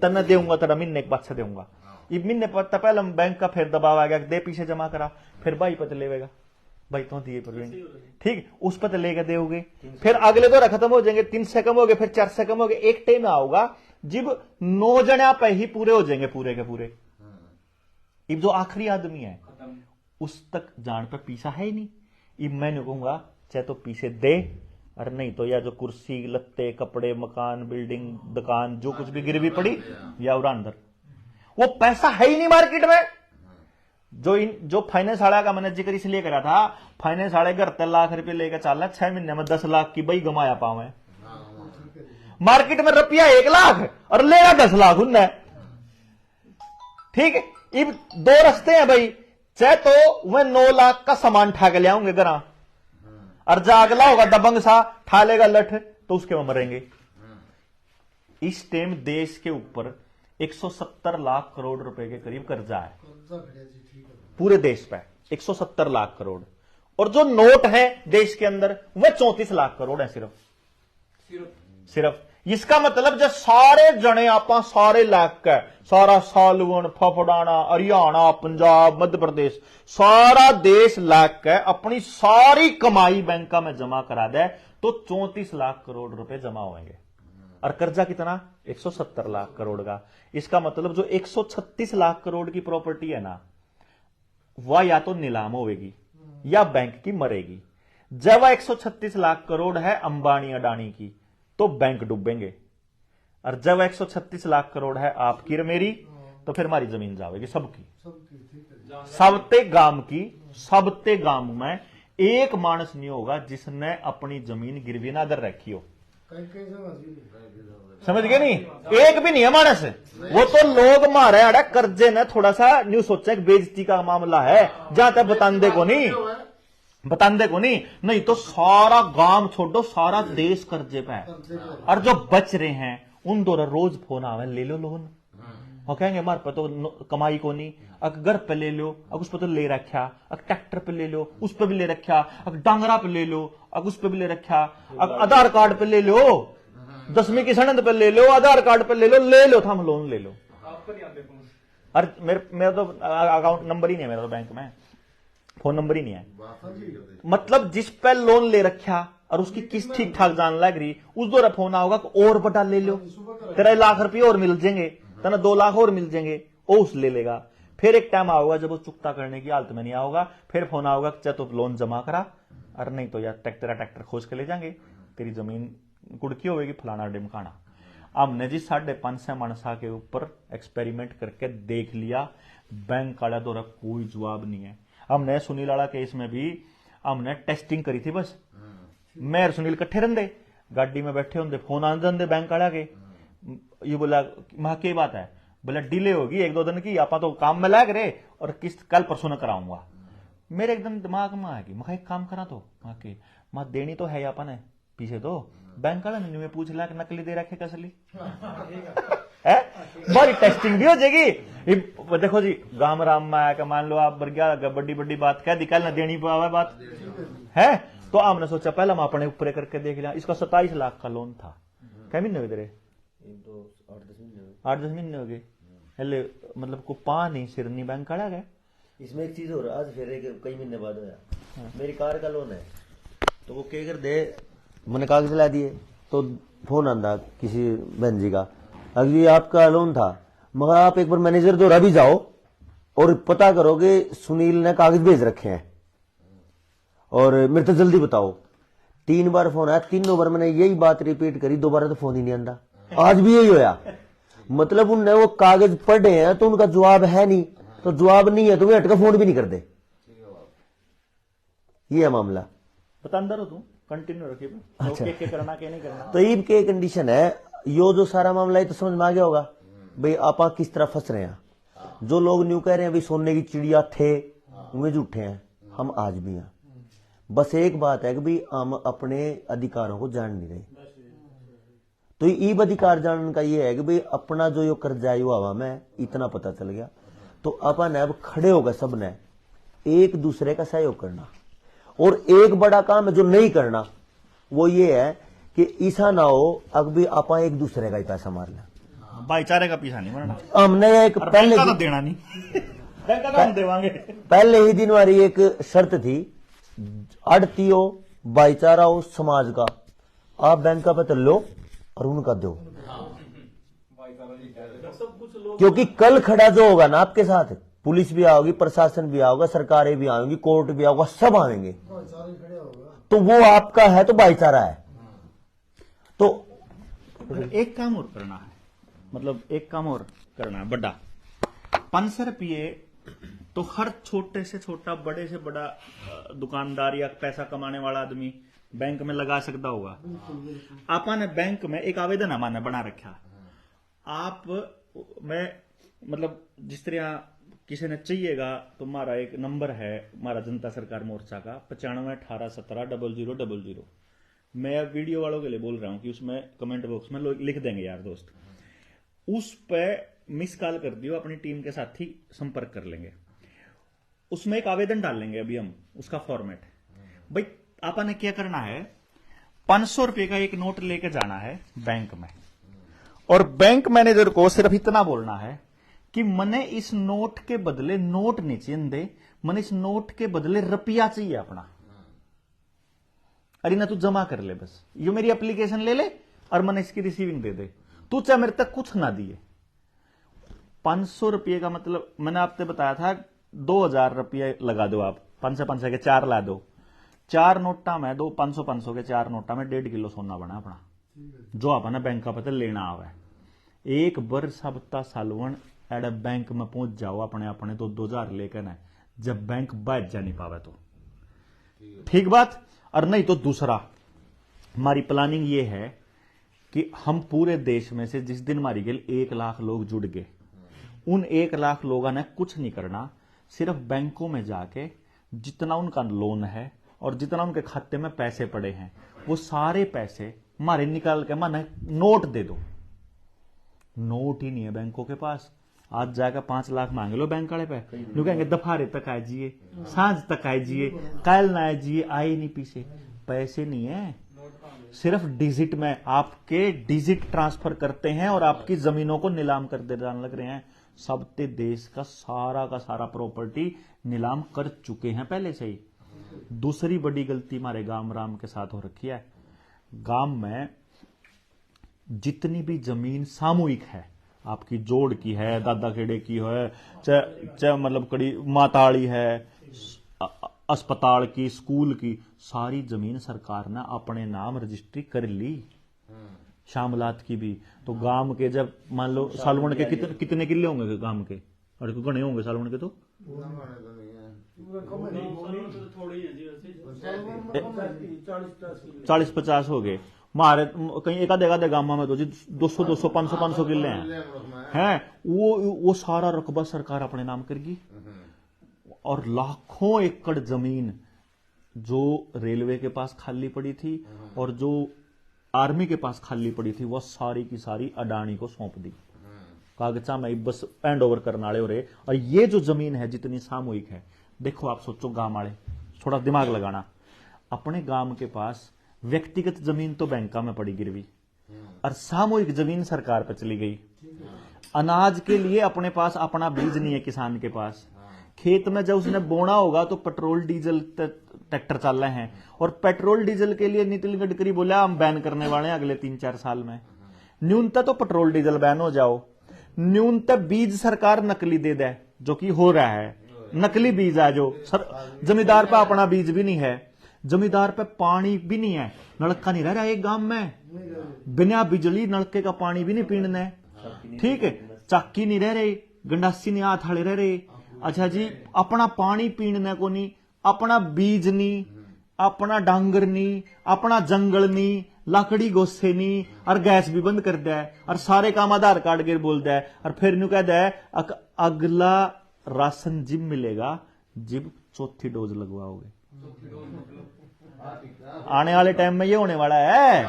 तना देऊंगा, तेरा महीने के बाद से देऊंगा। इब महीने पर पहले बैंक का फिर दबाव आ गया, दे पीछे जमा करा, फिर भाई पे तो लेगा, भाई तो दिए पर ठीक, उस पर तो लेकर दोगे, फिर अगले दौरा खत्म हो जाएंगे, 3 से कम हो गए, फिर 4 से कम हो गए, एक टाइम आओगा जब 9 जने पे ही पूरे हो जाएंगे, पूरे के पूरे। इब जो आखिरी आदमी है उस तक जान पे पीछा है ही नहीं। इब मैंने कहूंगा चाहे तो पीछे दे, और नहीं तो या जो कुर्सी लत्ते कपड़े मकान बिल्डिंग दुकान जो कुछ भी गिरवी पड़ी या उड़ा अंदर, वो पैसा है ही नहीं मार्केट में। जो फाइनेंस वाला का मैंने जिक्र इसलिए करा था, फाइनेंस वाले घर 3 लाख रुपए लेकर चल रहा है, 6 महीने में 10 लाख की बई गमाया पावे। मार्केट में रुपया 1 लाख और लेगा 10 लाख उनने। ठीक है, अब 2 रास्ते हैं भाई, चाहे तो वह 9 लाख का सामान ठा के ले आऊंगे घर, और जागला होगा दबंग सा ठा लेगा लठ, तो उसके में मरेंगे। इस टाइम देश के ऊपर 170 लाख करोड़ रुपए के करीब कर्जा है पूरे देश पे, 170 लाख करोड़। और जो नोट है देश के अंदर वह 34 लाख करोड़ है सिर्फ। इसका मतलब जो सारे जने आपा सारे लाख का सारा सालवन फफड़ाना हरियाणा पंजाब मध्य प्रदेश सारा देश लाख का अपनी सारी कमाई बैंक में जमा करा दे तो 34 लाख करोड़ रुपए जमा होंगे। और कर्जा कितना, 170 लाख करोड़ का। इसका मतलब जो 136 लाख करोड़ की प्रॉपर्टी है ना, वह या तो नीलाम होगी या बैंक की मरेगी। जब वह 136 लाख करोड़ है अंबानी अडानी की, तो बैंक डूबेंगे। और जब 136 लाख करोड़ है आपकी और मेरी, तो फिर हमारी जमीन जाएगी सबकी, सबते गांव की। सबते गांव में एक मानस नहीं होगा जिसने अपनी जमीन गिरवी ना कर रखी हो। समझ गए नहीं, एक भी नहीं है मानस। वो तो लोग मारे अड़ा कर्जे ने थोड़ा सा न्यू सोचा बेइज्जती का मामला है, जहां तक बतांदे को नहीं, नहीं तो सारा गांव छोड़ो सारा देश कर्जे पे है। और जो बच रहे हैं उन दो रोज फोन आवे, ले लो लोन, और कहेंगे हमारे पर तो कमाई को नहीं, अगर घर पे ले लो, अगर उस पर तो ले रखा, अगर ट्रैक्टर पे ले लो उस पर भी ले रखा, अगर डांगरा पे ले लो अगर उस पर भी ले रखा, अगर आधार कार्ड पे ले लो, 10वीं की सनद पे ले लो, आधार कार्ड पे ले लो, हम लोन ले लो।
आपको नहीं आते फोन?
अरे मेरा तो अकाउंट नंबर ही नहीं है, मेरा तो बैंक में फोन नंबर ही नहीं है। मतलब जिस पे लोन ले रखा और उसकी किस्त ठीक ठाक जान लग रही, उस दौरा फोन आओगा और बटा ले लो, तेरा 1 लाख रुपये और मिल जाएंगे, तना 2 लाख और मिल जाएंगे, वो उस ले लेगा। फिर एक टाइम आओगा जब वो चुकता करने की हालत में नहीं आओगा, फिर फोन आओगा चाहे तो लोन जमा करा, और नहीं तो यार तेरा ट्रैक्टर खोज के ले जाएंगे, तेरी जमीन कुड़की होगी फलाना डिमकाना। हमने जी 5.5 मनसा के ऊपर एक्सपेरिमेंट करके देख लिया, बैंक वाला दौरा कोई जवाब नहीं है। हमने सुनील वाला केस में भी हमने टेस्टिंग करी थी, बस मैं और सुनील इकट्ठे रहते, गाड़ी में बैठे होंगे, फोन आ जाते बैंक वाला के, ये बोला मां की बात है, बोला डिले होगी 1-2 दिन की, आप तो काम में लग रहे और किस्त कल परसों न कराऊंगा। मेरे एकदम दिमाग में आ गई, मैं एक काम करा तो मां देनी तो है अपन है पीछे तो बैंक वाला ने पूछ लिया कि नकली दे रखे कसली बड़ी टेस्टिंग भी हो जाएगी। देखो जी गांव राम में आया मान लो आप बढ़िया बड़ी बड़ी बात कह दी, कल न देनी पावे बात है, तो हमने सोचा पहले हम अपने ऊपर करके देख लिया। इसका 27 लाख का लोन था, क्या महीने हुए तेरे 8-10 महीने हो गए, मतलब को पा नहीं सिर नहीं बैंक काढ़ा गया।
इसमें एक चीज हो रहा, आज फिर कई महीने बाद होया, मेरी कार का लोन है, तो वो क्या कर दे, मैंने कागज ला दिए, तो फोन आंदा किसी बहन जी का, अगर ये आपका लोन था, मगर आप एक बार मैनेजर द्वारा भी जाओ और पता करोगे सुनील ने कागज भेज रखे हैं और मेरे तो जल्दी बताओ। 3 बार फोन आया, 3 बार मैंने यही बात रिपीट करी, दोबारा तो फोन ही नहीं आंदा। आज भी यही होया, मतलब उनने वो कागज पढ़े हैं तो उनका जवाब है नहीं, तो जवाब नहीं है तो वे हटका फोन भी नहीं कर दे। ये है मामला,
बता अंदर हो तू कंटिन्यू रखिए,
अच्छा।
के करना के नहीं करना।
तो ईब के कंडीशन है, यो जो सारा मामला है तो समझ में आ गया होगा भाई आप किस तरह फंस रहे हैं। जो लोग न्यू कह रहे हैं भाई सोने की चिड़िया थे, वे झूठे हैं, हम आज भी हैं। बस एक बात है कि भाई हम अपने अधिकारों को जान नहीं रहे। तो ईब अधिकार जानने का ये है कि भाई अपना जो यो कर्जा है हवा में इतना पता चल गया, तो अपन अब खड़े होगा सबने एक दूसरे का सहयोग करना। और एक बड़ा काम है जो नहीं करना, वो ये है कि ऐसा ना हो अभी आप एक दूसरे का ही पैसा मार लें।
भाईचारे का पीछा नहीं मरना,
हमने एक
और
पहले
बैंक का तो देना नहीं बैंक का तो हम देवांगे।
पहले ही दिन हमारी एक शर्त थी, आड़ती हो, भाईचारा हो समाज का, आप बैंक का पत्र लो और उनका दो, क्योंकि कल खड़ा जो होगा ना आपके साथ, पुलिस भी आओगी, प्रशासन भी आओगा, सरकारें भी आएंगी, कोर्ट भी आएगा, सब आएंगे, तो वो आपका है तो भाईचारा है। तो
एक काम और करना है, मतलब एक काम और करना है बड़ा, 500 रुपये तो हर छोटे से छोटा बड़े से बड़ा दुकानदार या पैसा कमाने वाला आदमी बैंक में लगा सकता होगा। आपने बैंक में एक आवेदन हमारे बना रखा, आप मैं मतलब जिस तरह किसी ने चाहिएगा तो हमारा एक नंबर है, हमारा जनता सरकार मोर्चा का 9518170000। मैं वीडियो वालों के लिए बोल रहा हूं कि उसमें कमेंट बॉक्स में लिख देंगे यार दोस्त, उस पे मिस कॉल कर दियो, अपनी टीम के साथ ही संपर्क कर लेंगे, उसमें एक आवेदन डाल लेंगे अभी हम, उसका फॉर्मेट भाई आपने क्या करना है, 500 रुपए का एक नोट लेके जाना है बैंक में, और बैंक मैनेजर को सिर्फ इतना बोलना है कि मने इस नोट के बदले नोट नहीं चाहिए, मने इस नोट के बदले रुपया चाहिए अपना, अरे ना तू जमा कर ले, बस ये मेरी एप्लीकेशन ले ले और मैंने इसकी रिसीविंग दे दे, तू चाहे मेरे तक कुछ ना दिए। 500 रुपये का मतलब मैंने आपसे बताया था 2000 रुपये लगा दो आप, 500 के 4 ला दो, 4 नोटा में दो 500 के 4 नोटा में 1.5 किलो सोना बना अपना, जो अपना बैंक का पता लेना आवे। एक वर्ष हफ्ता सालवन एड बैंक में पहुंच जाओ अपने अपने तो 2000 लेकर ना, जब बैंक बैठ जा नहीं पावे तो ठीक बात। और नहीं तो दूसरा हमारी प्लानिंग ये है कि हम पूरे देश में से जिस दिन हमारी गेल 1 लाख लोग जुड़ गए, उन 1 लाख लोगों ने कुछ नहीं करना, सिर्फ बैंकों में जाके जितना उनका लोन है और जितना उनके खाते में पैसे पड़े हैं वो सारे पैसे हमारे निकाल के माने नोट दे दो। नोट ही नहीं है बैंकों के पास, आज जाकर 5 लाख मांग लो बैंक वाले पे, जो कहेंगे दफारे तक आइजिए, सांझ तक आइजिए, काल ना आइजिए, आए नहीं पीछे, पैसे नहीं है, सिर्फ डिजिट में आपके डिजिट ट्रांसफर करते हैं और आपकी जमीनों को नीलाम कर दे जाने लग रहे हैं। सबते देश का सारा प्रॉपर्टी नीलाम कर चुके हैं पहले से ही। दूसरी बड़ी गलती हमारे गांव राम के साथ हो रखी है, गांव में जितनी भी जमीन सामूहिक है, आपकी जोड़ की है, दादा खेड़े की है, चाहे मतलब कड़ी माताड़ी है, अस्पताल की, स्कूल की, सारी जमीन सरकार ने अपने नाम रजिस्ट्री कर ली, शामलात की भी। तो गांव के जब मान लो सालवन के कितने किले होंगे गांव के, और गणे होंगे सालवन के तो 40-50 हो गए, मारे कहीं एक आधे गांव में तो 200 500 किले हैं, वो सारा रकबा सरकार अपने नाम करेगी। और लाखों एकड़ जमीन जो रेलवे के पास खाली पड़ी थी और जो आर्मी के पास खाली पड़ी थी, वो सारी की सारी अडानी को सौंप दी, कागजा में बस हैंड ओवर करने वाले हो रहे। और ये जो जमीन है जितनी सामूहिक है, देखो आप सोचो गांव वाले, थोड़ा दिमाग लगाना, अपने गांव के पास व्यक्तिगत जमीन तो बैंका में पड़ी गिरवी, और सामूहिक जमीन सरकार पर चली गई। अनाज के लिए अपने पास अपना बीज नहीं है किसान के पास, खेत में जब उसने बोना होगा तो पेट्रोल डीजल ट्रैक्टर चल रहे हैं, और पेट्रोल डीजल के लिए नितिन गडकरी बोला हम बैन करने वाले हैं अगले 3-4 साल में। न्यूनतः तो पेट्रोल डीजल बैन हो जाओ, न्यूनतः बीज सरकार नकली दे दे, जो कि हो रहा है, नकली बीज है जो जमींदार पे अपना बीज भी नहीं है, जमींदार पे पानी भी नहीं है, नलका नहीं रह रहा एक गांव में, बिना बिजली नलके का पानी भी नहीं पीने, ठीक है, चाकी नहीं रह रही, गंडासी नहीं हाथ हाले रह रहे, अच्छा जी अपना पानी पीने को नहीं, अपना बीज नहीं, अपना डांगर नहीं, अपना जंगल नहीं, लकड़ी गोसे नहीं, और गैस भी बंद कर दिया है, और सारे काम आधार कार्ड के बोल दिया है, और फिर न्यू कहता है अगला राशन जिब मिलेगा जिब 4थी डोज लगवाओगे। आने वाले टाइम में ये होने वाला है,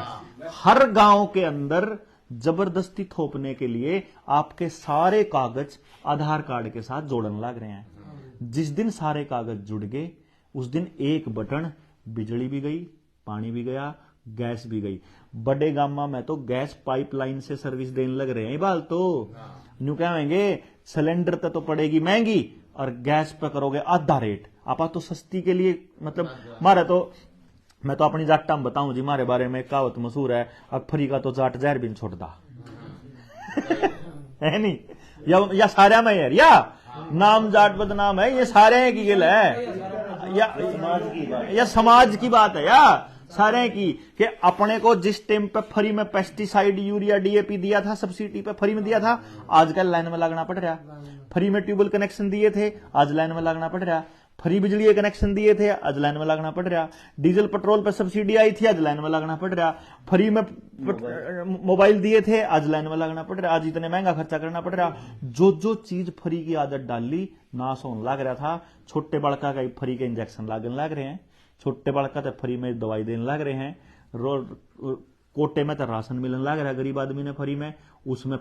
हर गांव के अंदर जबरदस्ती थोपने के लिए आपके सारे कागज आधार कार्ड के साथ जोड़ने लग रहे हैं। जिस दिन सारे कागज जुड़ गए उस दिन एक बटन, बिजली भी गई, पानी भी गया, गैस भी गई। बड़े गामा में तो गैस पाइपलाइन से सर्विस देने लग रहे हैं बाल तो यूं कहेंगे सिलेंडर तो पड़ेगी महंगी और गैस पे करोगे आधा रेट। आपा तो सस्ती के लिए मतलब मारे तो मैं तो अपनी जाटा में बताऊं जी, मारे बारे में कहावत मशहूर है, अब फ्री का तो जाट जहर भी नहीं छोड़ता है नहीं, या सारे में यार, या नाम जाट बदनाम है, ये सारे की गिल है या समाज की बात है या सारे की कि अपने को जिस टाइम पे फ्री में पेस्टिसाइड, यूरिया, डीएपी दिया था, सब्सिडी पे फ्री में दिया था, आजकल लाइन में लगना पड़ रहा। फ्री में ट्यूबवेल कनेक्शन दिए थे, आज लाइन में लगना पड़ रहा। फ्री बिजली के कनेक्शन दिए थे, आज लाइन में लगना पड़ रहा। डीजल पेट्रोल पर सब्सिडी आई थी, आज लाइन में लगना पड़ रहा। फ्री में मोबाइल दिए थे, आज लाइन में लगना पड़ रहा। आज इतने महंगा खर्चा करना पड़ रहा। जो जो चीज फ्री की आदत डाली नाश होने लग रहा था। छोटे बड़का का फ्री के इंजेक्शन लागने लग रहे हैं, छोटे बड़का तो फ्री में दवाई देने लग रहे हैं, कोटे में तो राशन मिलने लग रहा है गरीब आदमी ने फ्री में, उसमें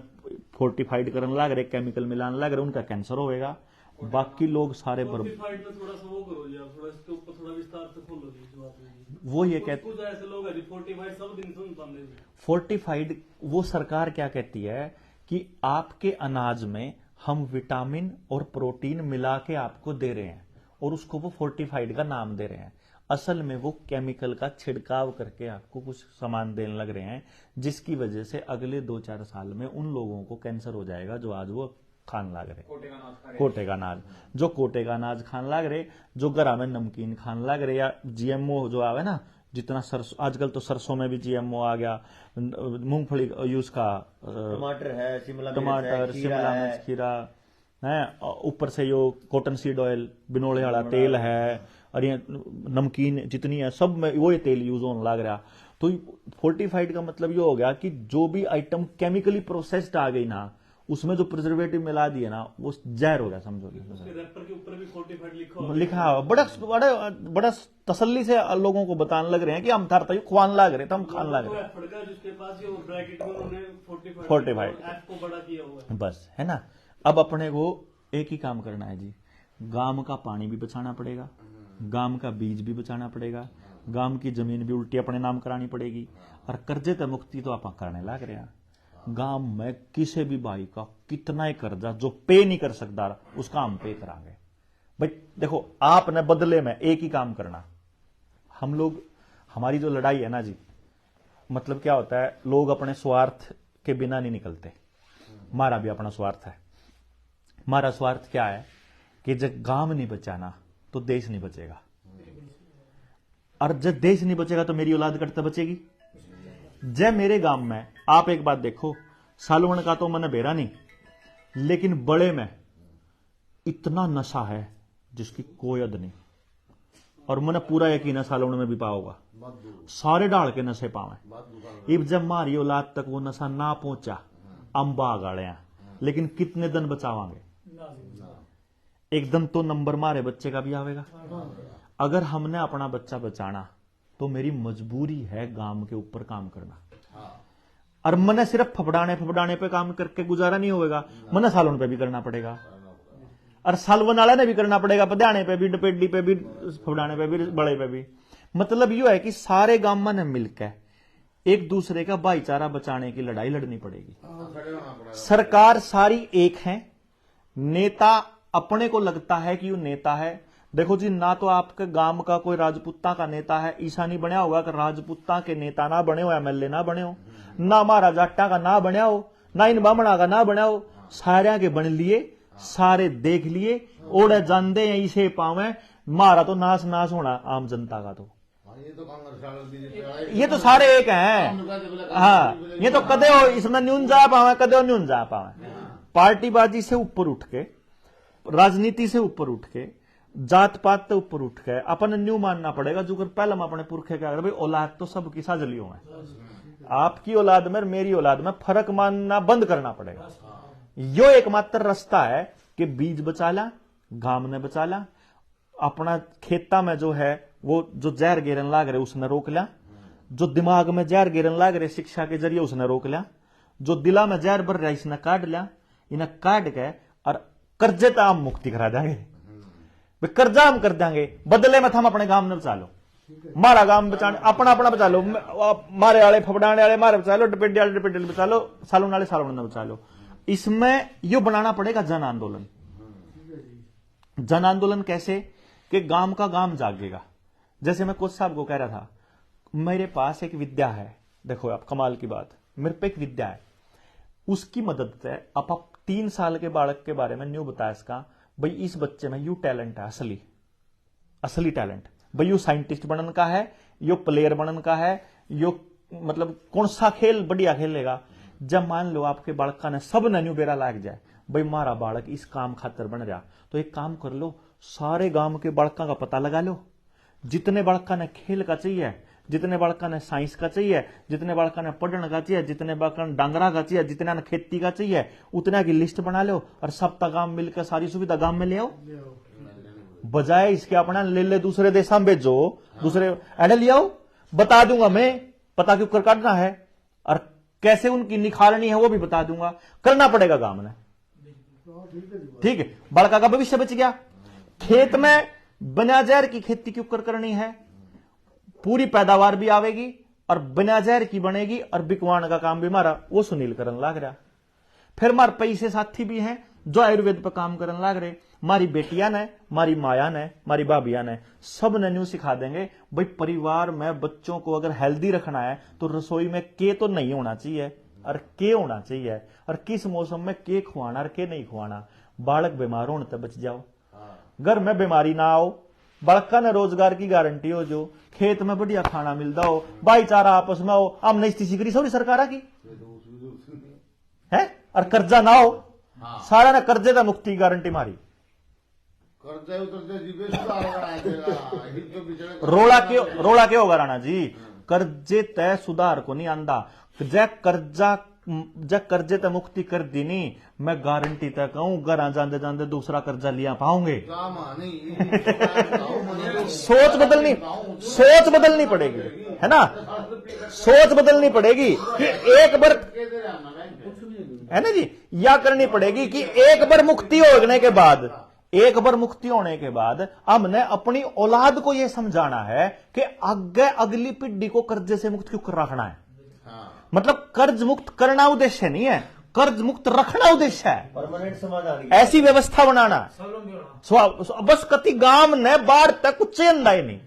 फोर्टिफाइड करने लग रहे, केमिकल मिलाने लग रहे, उनका कैंसर होगा। बाकी लोग सारे
फोर्टिफाइड में थोड़ा सा वो करो जी, आप थोड़ा इसके ऊपर थोड़ा विस्तार से खोलो जी, जो आप
वो ये कहते
कुछ ऐसे लोग हैं जी फोर्टिफाइड सब दिन सुन पाते हैं।
फोर्टिफाइड वो सरकार क्या कहती है कि आपके अनाज में हम विटामिन और प्रोटीन मिला के आपको दे रहे हैं और उसको वो फोर्टिफाइड का नाम दे रहे हैं। असल में वो केमिकल का छिड़काव करके आपको कुछ सामान देने लग रहे हैं, जिसकी वजह से अगले 2-4 साल में उन लोगों को कैंसर हो जाएगा जो आज वो खान लाग रहे, कोटे का अनाज, जो कोटे का अनाज खान लाग रहे, जो घरा में नमकीन खान लाग रहे, या जीएमओ जो आवे ना, जितना सरसों आजकल तो सरसों में भी जीएमओ आ गया, मूंगफली यूज का,
टमाटर है, शिमला
टमाटर, शिमला मिर्च, खीरा है, ऊपर से यो कॉटन सीड ऑयल, बिनोले वाला तेल है, और ये नमकीन जितनी है सब में वो ये तेल यूज होने लग रहा। तो फोर्टिफाइड का मतलब ये हो गया कि जो भी आइटम केमिकली प्रोसेस्ड आ गई ना, उसमें जो प्रिजर्वेटिव मिला दिए ना, वो जहर हो गया समझो।
रैपर के ऊपर भी फोर्टिफाइड लिखा
लिखा बड़ा तसल्ली से लोगों को बताने लग रहे हैं कि हम थारता खुआन लाग रहे थे, हम खान लाग रहे
हैं, जिसके पास ये ब्रैकेट में उन्होंने
फोर्टिफाइड
एफ को बड़ा किया हुआ है
बस, है ना। अब अपने को एक ही काम करना है जी, गाम का पानी भी बचाना पड़ेगा, गाम का बीज भी बचाना पड़ेगा, गाम की जमीन भी उल्टी अपने नाम करानी पड़ेगी, और कर्जे तक मुक्ति तो आप करने लग रहे हैं। गांव में किसी भी भाई का कितना ही कर्जा जो पे नहीं कर सकता उसका हम पे करांगे भाई। देखो आपने बदले में एक ही काम करना, हम लोग, हमारी जो लड़ाई है ना जी, मतलब क्या होता है, लोग अपने स्वार्थ के बिना नहीं निकलते। हमारा भी अपना स्वार्थ है। हमारा स्वार्थ क्या है कि जब गांव नहीं बचाना तो देश नहीं बचेगा, और जब देश नहीं बचेगा तो मेरी औलाद कटता बचेगी। जय मेरे गांव में आप एक बात देखो, सालवन का तो मैंने बेरा नहीं, लेकिन बड़े में इतना नशा है जिसकी कोई हद नहीं, और मैंने पूरा यकीन है सालवन में भी पाओगा, सारे डाल के नशे पावे। इब जब मारी औलाद तक वो नशा ना पहुंचा, अंबा गाड़े हैं, लेकिन कितने दिन बचावांगे? एक दिन तो नंबर मारे बच्चे का भी आवेगा। अगर हमने अपना बच्चा बचाना तो मेरी मजबूरी है गांव के ऊपर काम करना, और मने सिर्फ फपड़ाने पे काम करके गुजारा नहीं होगा, मने सालों पे भी करना पड़ेगा, और सालवन वाला ने भी करना पड़ेगा, पधाने पे भी, डपेडी पे भी, फपड़ाने पे भी, बड़े पे भी। मतलब यू है कि सारे गांव ने मिलकर एक दूसरे का भाईचारा बचाने की लड़ाई लड़नी पड़ेगी। सरकार सारी एक है, नेता अपने को लगता है कि वो नेता है। देखो जी, ना तो आपके गांव का कोई राजपूता का नेता है, ईसा नहीं बनया होगा कि राजपूता के नेता ना बने हो, एमएलए ना बने हो, ना हमारा जाटा का ना बना हो, ना इन बामणा का ना बना हो, सारे के बन लिए, सारे देख लिए, ओढ़े जानते हैं इसे पावे, मारा तो नाश नाश होना आम जनता का। तो ये तो सारे एक हैं। हाँ, ये तो कदे हो इसमें न्यून जा पावे, कदे हो न्यून जा पावे। पार्टीबाजी से ऊपर उठ के, राजनीति से ऊपर उठ के, जात पात से ऊपर उठ के अपन न्यू मानना पड़ेगा जो पहले हम अपने पुरखे क्या भाई, औलाद तो सबकी साझलियों है, आपकी औलाद में मेरी औलाद में फर्क मानना बंद करना पड़ेगा। यो एकमात्र रास्ता है कि बीज बचा ला, गांव ने बचा ला, अपना खेता में जो है वो जो जहर गिरन लाग रहे उसने रोक लिया, जो दिमाग में जहर गिरन लाग रहे शिक्षा के जरिए उसने रोक लिया, जो दिला में जहर भर रहा इसने काट लिया, इन्हें काट के और कर्जे तो हम मुक्ति करा देंगे। भाई कर्जा हम कर देंगे, बदले में हम अपने गांव में बचा लो, मारा गांव बचा, अपना अपना बचा लो, मारे वाले फबड़ाने वाले मारे बचा लो, डिपेंडी वाले डिपेंडी बचा लो, सालों वाले सालों ने बचा लो। इसमें यो बनाना पड़ेगा जन आंदोलन। जन आंदोलन कैसे कि गांव का गांव जागेगा। जैसे मैं कोच साहब को कह रहा था, मेरे पास एक विद्या है, देखो आप कमाल की बात, मेरे पे एक विद्या है, उसकी मदद से आप 3 साल के बालक के बारे में न्यू बताया इसका, भाई इस बच्चे में यू टैलेंट है, असली टैलेंट, भाई यू साइंटिस्ट बनन का है, यो प्लेयर बनन का है, यो मतलब कौन सा खेल बढ़िया खेलेगा। जब मान लो आपके बालका ने सब ने न्यू बेरा लाग जाए, भाई मारा बालक इस काम खातर बन रहा, तो एक काम कर लो, सारे गांव के बालका का पता लगा लो, जितने बालका ने खेल का चाहिए, जितने बालका ने साइंस का चाहिए, जितने बालका ने पढ़ने का चाहिए, जितने बालका ने डांगरा का चाहिए, जितने ने खेती का चाहिए, उतना की लिस्ट बना लो और सबका गांव मिलकर सारी सुविधा गांव में ले आओ। बजाय इसके अपना ले दूसरे देशों में भेजो, दूसरे एडे ले आओ, बता दूंगा मैं पता क्यों कर काटना है और कैसे उनकी निखारनी है वो भी बता दूंगा। करना पड़ेगा गांव में, ठीक है। बालका का भविष्य बच गया। खेत में बिना जहर की खेती क्यों करनी है, पूरी पैदावार भी आवेगी और बिना जहर की बनेगी और बिकवान का काम भी हमारा वो सुनील करन लाग रहा। फिर हमारे पैसे साथी भी हैं जो आयुर्वेद पर काम करने लाग रहे, मारी बेटियां ने, मारी माया ने, मारी भाभियां ने, सब ने न्यू सिखा देंगे भाई परिवार में बच्चों को अगर हेल्दी रखना है तो रसोई में के तो नहीं होना चाहिए और के होना चाहिए, और किस मौसम में के खुआना और के नहीं खुआना। बालक बीमार होने तक बच जाओ, घर में बीमारी ना आओ, बालका ने रोजगार की गारंटी हो, जो खेत में बढ़िया खाना मिलता हो, भाईचारा आपस में हो, हमने स्थिति करी सौरी सरकार की है, और कर्जा ना हो, सारा ने कर्जे का मुक्ति गारंटी मारी। रोला क्यों होगा राणा जी, कर्जे तय सुधार को नहीं आंदा, जब कर्जे तय मुक्ति कर दी नहीं, मैं गारंटी तय कहूं घर जाते जाते दूसरा कर्जा लिया पाओगे। सोच बदलनी पड़ेगी, है ना, सोच बदलनी पड़ेगी कि एक बार, है ना जी, या करनी पड़ेगी कि एक बार मुक्ति होने के बाद हमने अपनी औलाद को यह समझाना है कि आगे अगली पीढ़ी को कर्जे से मुक्त क्यों रखना है। मतलब कर्ज मुक्त करना उद्देश्य नहीं है, कर्ज मुक्त रखना उद्देश्य है,
परमानेंट समाधान,
ऐसी व्यवस्था बनाना। बस कति गांव ने बाढ़ तक कुछ चंदा ही नहीं,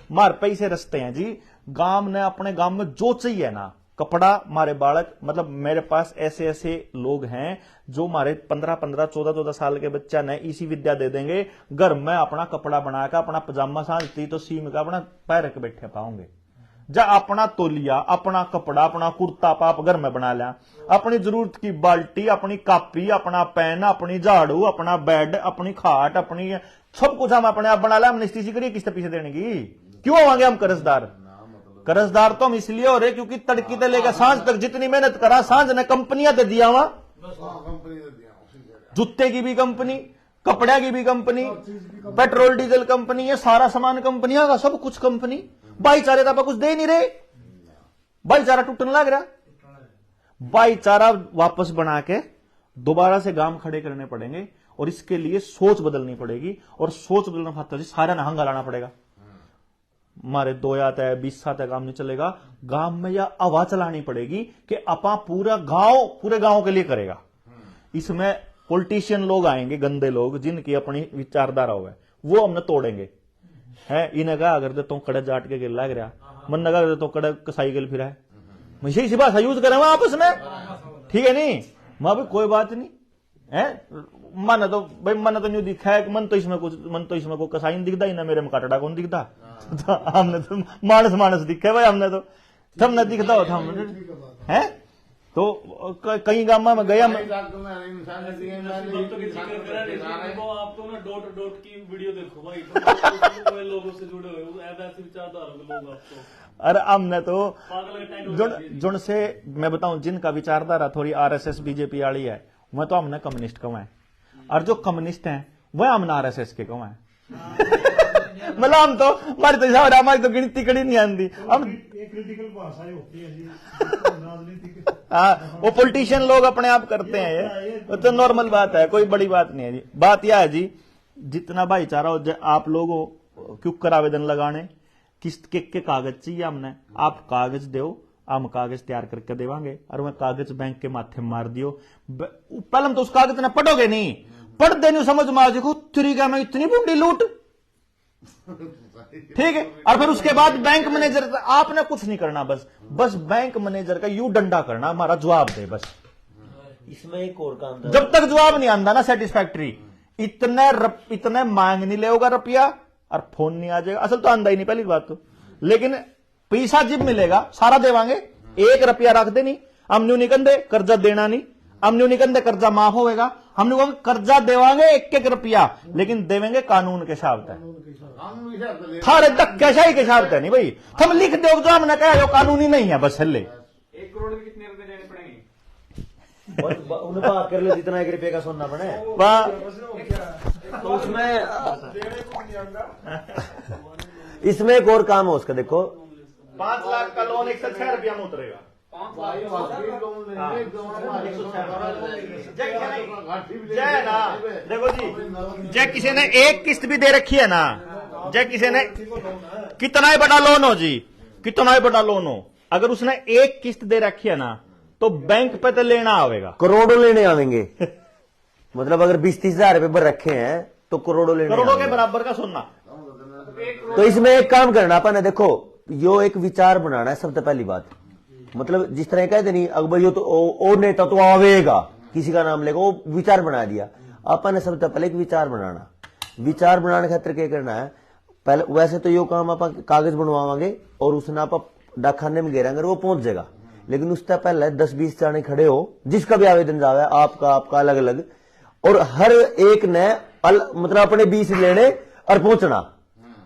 मार पैसे रस्ते हैं जी, गांव ने अपने गांव में जो चाहिए ना, कपड़ा मारे बालक, मतलब मेरे पास ऐसे ऐसे लोग हैं जो मारे 15-15, 14-14 साल के बच्चा ने इसी विद्या दे देंगे, घर में अपना कपड़ा बनाकर अपना पजामा साझती तो सीम का अपना पैर के बैठे पाओगे। जा अपना तोलिया, अपना कपड़ा, अपना कुर्ता पाप घर में बना लिया, अपनी जरूरत की बाल्टी, अपनी कापी, अपना पेन, अपनी झाड़ू, अपना बेड, अपनी खाट, अपनी सब कुछ हम अपने आप बना लिया। हमने स्थिति करिए किससे पीछे देने की, क्यों होंगे हम कर्जदार तो हम इसलिए हो रहे क्योंकि तड़की से लेकर सांझ तक जितनी मेहनत करा, सांझ ने कंपनियां दे दिया वहां, जूते की भी कंपनी, कपड़े की भी कंपनी, पेट्रोल डीजल कंपनी, है सारा सामान कंपनियां का, सब कुछ कंपनी। भाईचारे तो कुछ दे नहीं रहे, भाईचारा टूटने लग रहा। भाईचारा वापस बना के दोबारा से गांव खड़े करने पड़ेंगे और इसके लिए सोच बदलनी पड़ेगी, और सोच बदलने खातर सारा नहंगा लाना पड़ेगा। हमारे 2 यात है 20 सात है काम नहीं चलेगा, गांव में यह आवाज चलानी पड़ेगी कि अपा पूरे गांव के लिए करेगा। इसमें पॉलिटिशियन लोग आएंगे, गंदे लोग जिनकी अपनी विचारधारा हो, वो हमने तोड़ेंगे है। इन्हें कहा अगर तो कड़े जाट के गिर लग रहा, मन लगा अगर तो कड़े कसाई गिल फिरा है, मुझे इसी भाषा यूज करें आपस में, ठीक है नहीं मां भी कोई बात नहीं है। मन तो भाई मन तो न्यू दिखा है, मन तो इसमें कोई कसाई नहीं दिखता, इन्हें मेरे में काटड़ा कौन दिखता, तो हमने तो मानस दिखे भाई, हमने तो हमने दिखता हो था है। तो कई गांव में गया,
आप तो ना डॉट की वीडियो देखो भाई, तो लोगों से जुड़े हुए ऐसे विचारधारा के लोग आपको,
अरे हमने तो जुन से मैं बताऊं जिनका विचारधारा थोड़ी आरएसएस बीजेपी वाली है, वह तो हमने कम्युनिस्ट कहूं है, और जो कम्युनिस्ट हैं वह हमने आरएसएस के कहूं है। मतलब हम तो हमारी तो गिनती कड़ी नहीं आती, हम
क्रिटिकल भाषा होती है जी, राजनीतिक।
हाँ, वो पॉलिटिशियन लोग अपने आप करते हैं, ये तो नॉर्मल बात है, कोई बड़ी बात नहीं है जी। बात यह है जी जितना भाईचारा हो आप लोगों क्यों कर आवेदन लगाने किस्त के कागज चाहिए हमने, आप कागज दो, हम कागज तैयार करके देवांगे और वह कागज बैंक के माथे मार दियो। पहले तो उस कागज ने पढ़ोगे नहीं, पढ़ देने समझ में आ जाएगा तरीका में इतनी बूढ़ी लूट, ठीक है। और फिर उसके बाद बैंक मैनेजर, आपने कुछ नहीं करना, बस बैंक मैनेजर का यू डंडा करना, हमारा जवाब दे बस।
इसमें एक और काम था,
जब तक जवाब नहीं आंदा ना सेटिस्फैक्टरी, इतने मांग नहीं ले होगा रुपया और फोन नहीं आ जाएगा। असल तो आंदा ही नहीं पहली बात तो, लेकिन पैसा जब मिलेगा सारा देवांगे, 1 रुपया रख दे नहीं, हम न्यू निकंदे कर्जा देना नहीं, हम न्यू निकंदे कर्जा माफ होगा, हम लोग कर्जा देवांगे 1-1 रुपया, लेकिन देवेंगे कानून के हिसाब से, थारे धक्केशाही के हिसाब से नहीं भाई। हम लिख दो जो हमने कहा जो कानूनी नहीं है, बस हल्ले
1 करोड़ के कितने रुपए देने पड़ेंगे?
उन्हें बात कर ले जितना 1 रुपये का सुनना पड़े। तो उसमें इसमें एक और काम है उसका, देखो
5 लाख का लोन 106 रुपया में उतरेगा। जय ना, देखो जी, जय किसी ने एक किस्त भी दे रखी है ना, जय किसी ने कितना ही बड़ा लोन हो जी, कितना ही बड़ा लोन हो, अगर उसने एक किस्त दे रखी है ना तो बैंक पे तो लेना आवेगा,
करोड़ों लेने आवेंगे। मतलब अगर 20-30 हजार रुपए पर रखे हैं तो करोड़ों लेने
करोड़ों के
आवेंगे।
बराबर का सुनना।
तो इसमें एक काम करना अपन है, देखो यो एक विचार बनाना है सबसे पहली बात। मतलब जिस तरह कहते नहीं अकबर यो तो ओ नेता तो आवेगा, किसी का नाम लेगा, वो विचार बना दिया। अपन ने सबसे पहले एक विचार बनाना, विचार बनाने खातिर क्या करना है, पहले वैसे तो यो काम आप कागज बनवावांगे और उसने आप डाकखाने में गिराएंगे वो पहुंच जाएगा, लेकिन उससे पहले 10-20 जाने खड़े हो, जिसका भी आवेदन जावे आपका अलग अलग, और हर एक ने मतलब अपने 20 लेने और पहुंचना,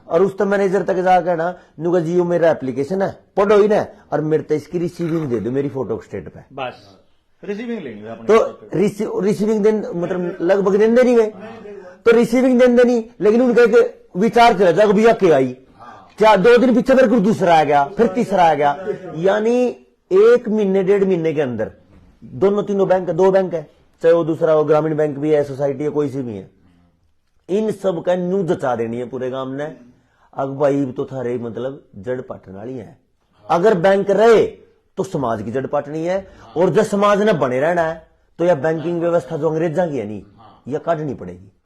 और उस मैनेजर तक जाकर ना नुका जी यो मेरा एप्लीकेशन है, पढ़ो ही ना, और मेरे तो इसकी रिसीविंग दे दो मेरी फोटो स्टेट पे,
बस रिसीविंग लेंगे अपने।
तो रिसीविंग दिन मतलब लगभग दिन दे नहीं गए, तो रिसीविंग दिन देनी, लेकिन उनका एक विचार चला जाएगा भैया क्या आई, क्या 2 दिन पीछे मेरे को दूसरा आ गया, फिर तीसरा आ गया, यानी 1 महीने 1.5 महीने के अंदर दोनों तीनों बैंक है, 2 बैंक है, चाहे वो दूसरा वो ग्रामीण बैंक भी है, सोसाइटी है, कोई सी भी है, इन सब का न्यू जचा देनी है पूरे गांव ने। अब भाई तो थारे मतलब जड़ पाटन वाली है, अगर बैंक रहे तो समाज की जड़ पाटनी है, और जब समाज ने बने रहना है तो यह बैंकिंग व्यवस्था जो अंग्रेजा की है नहीं, यह काटनी पड़ेगी।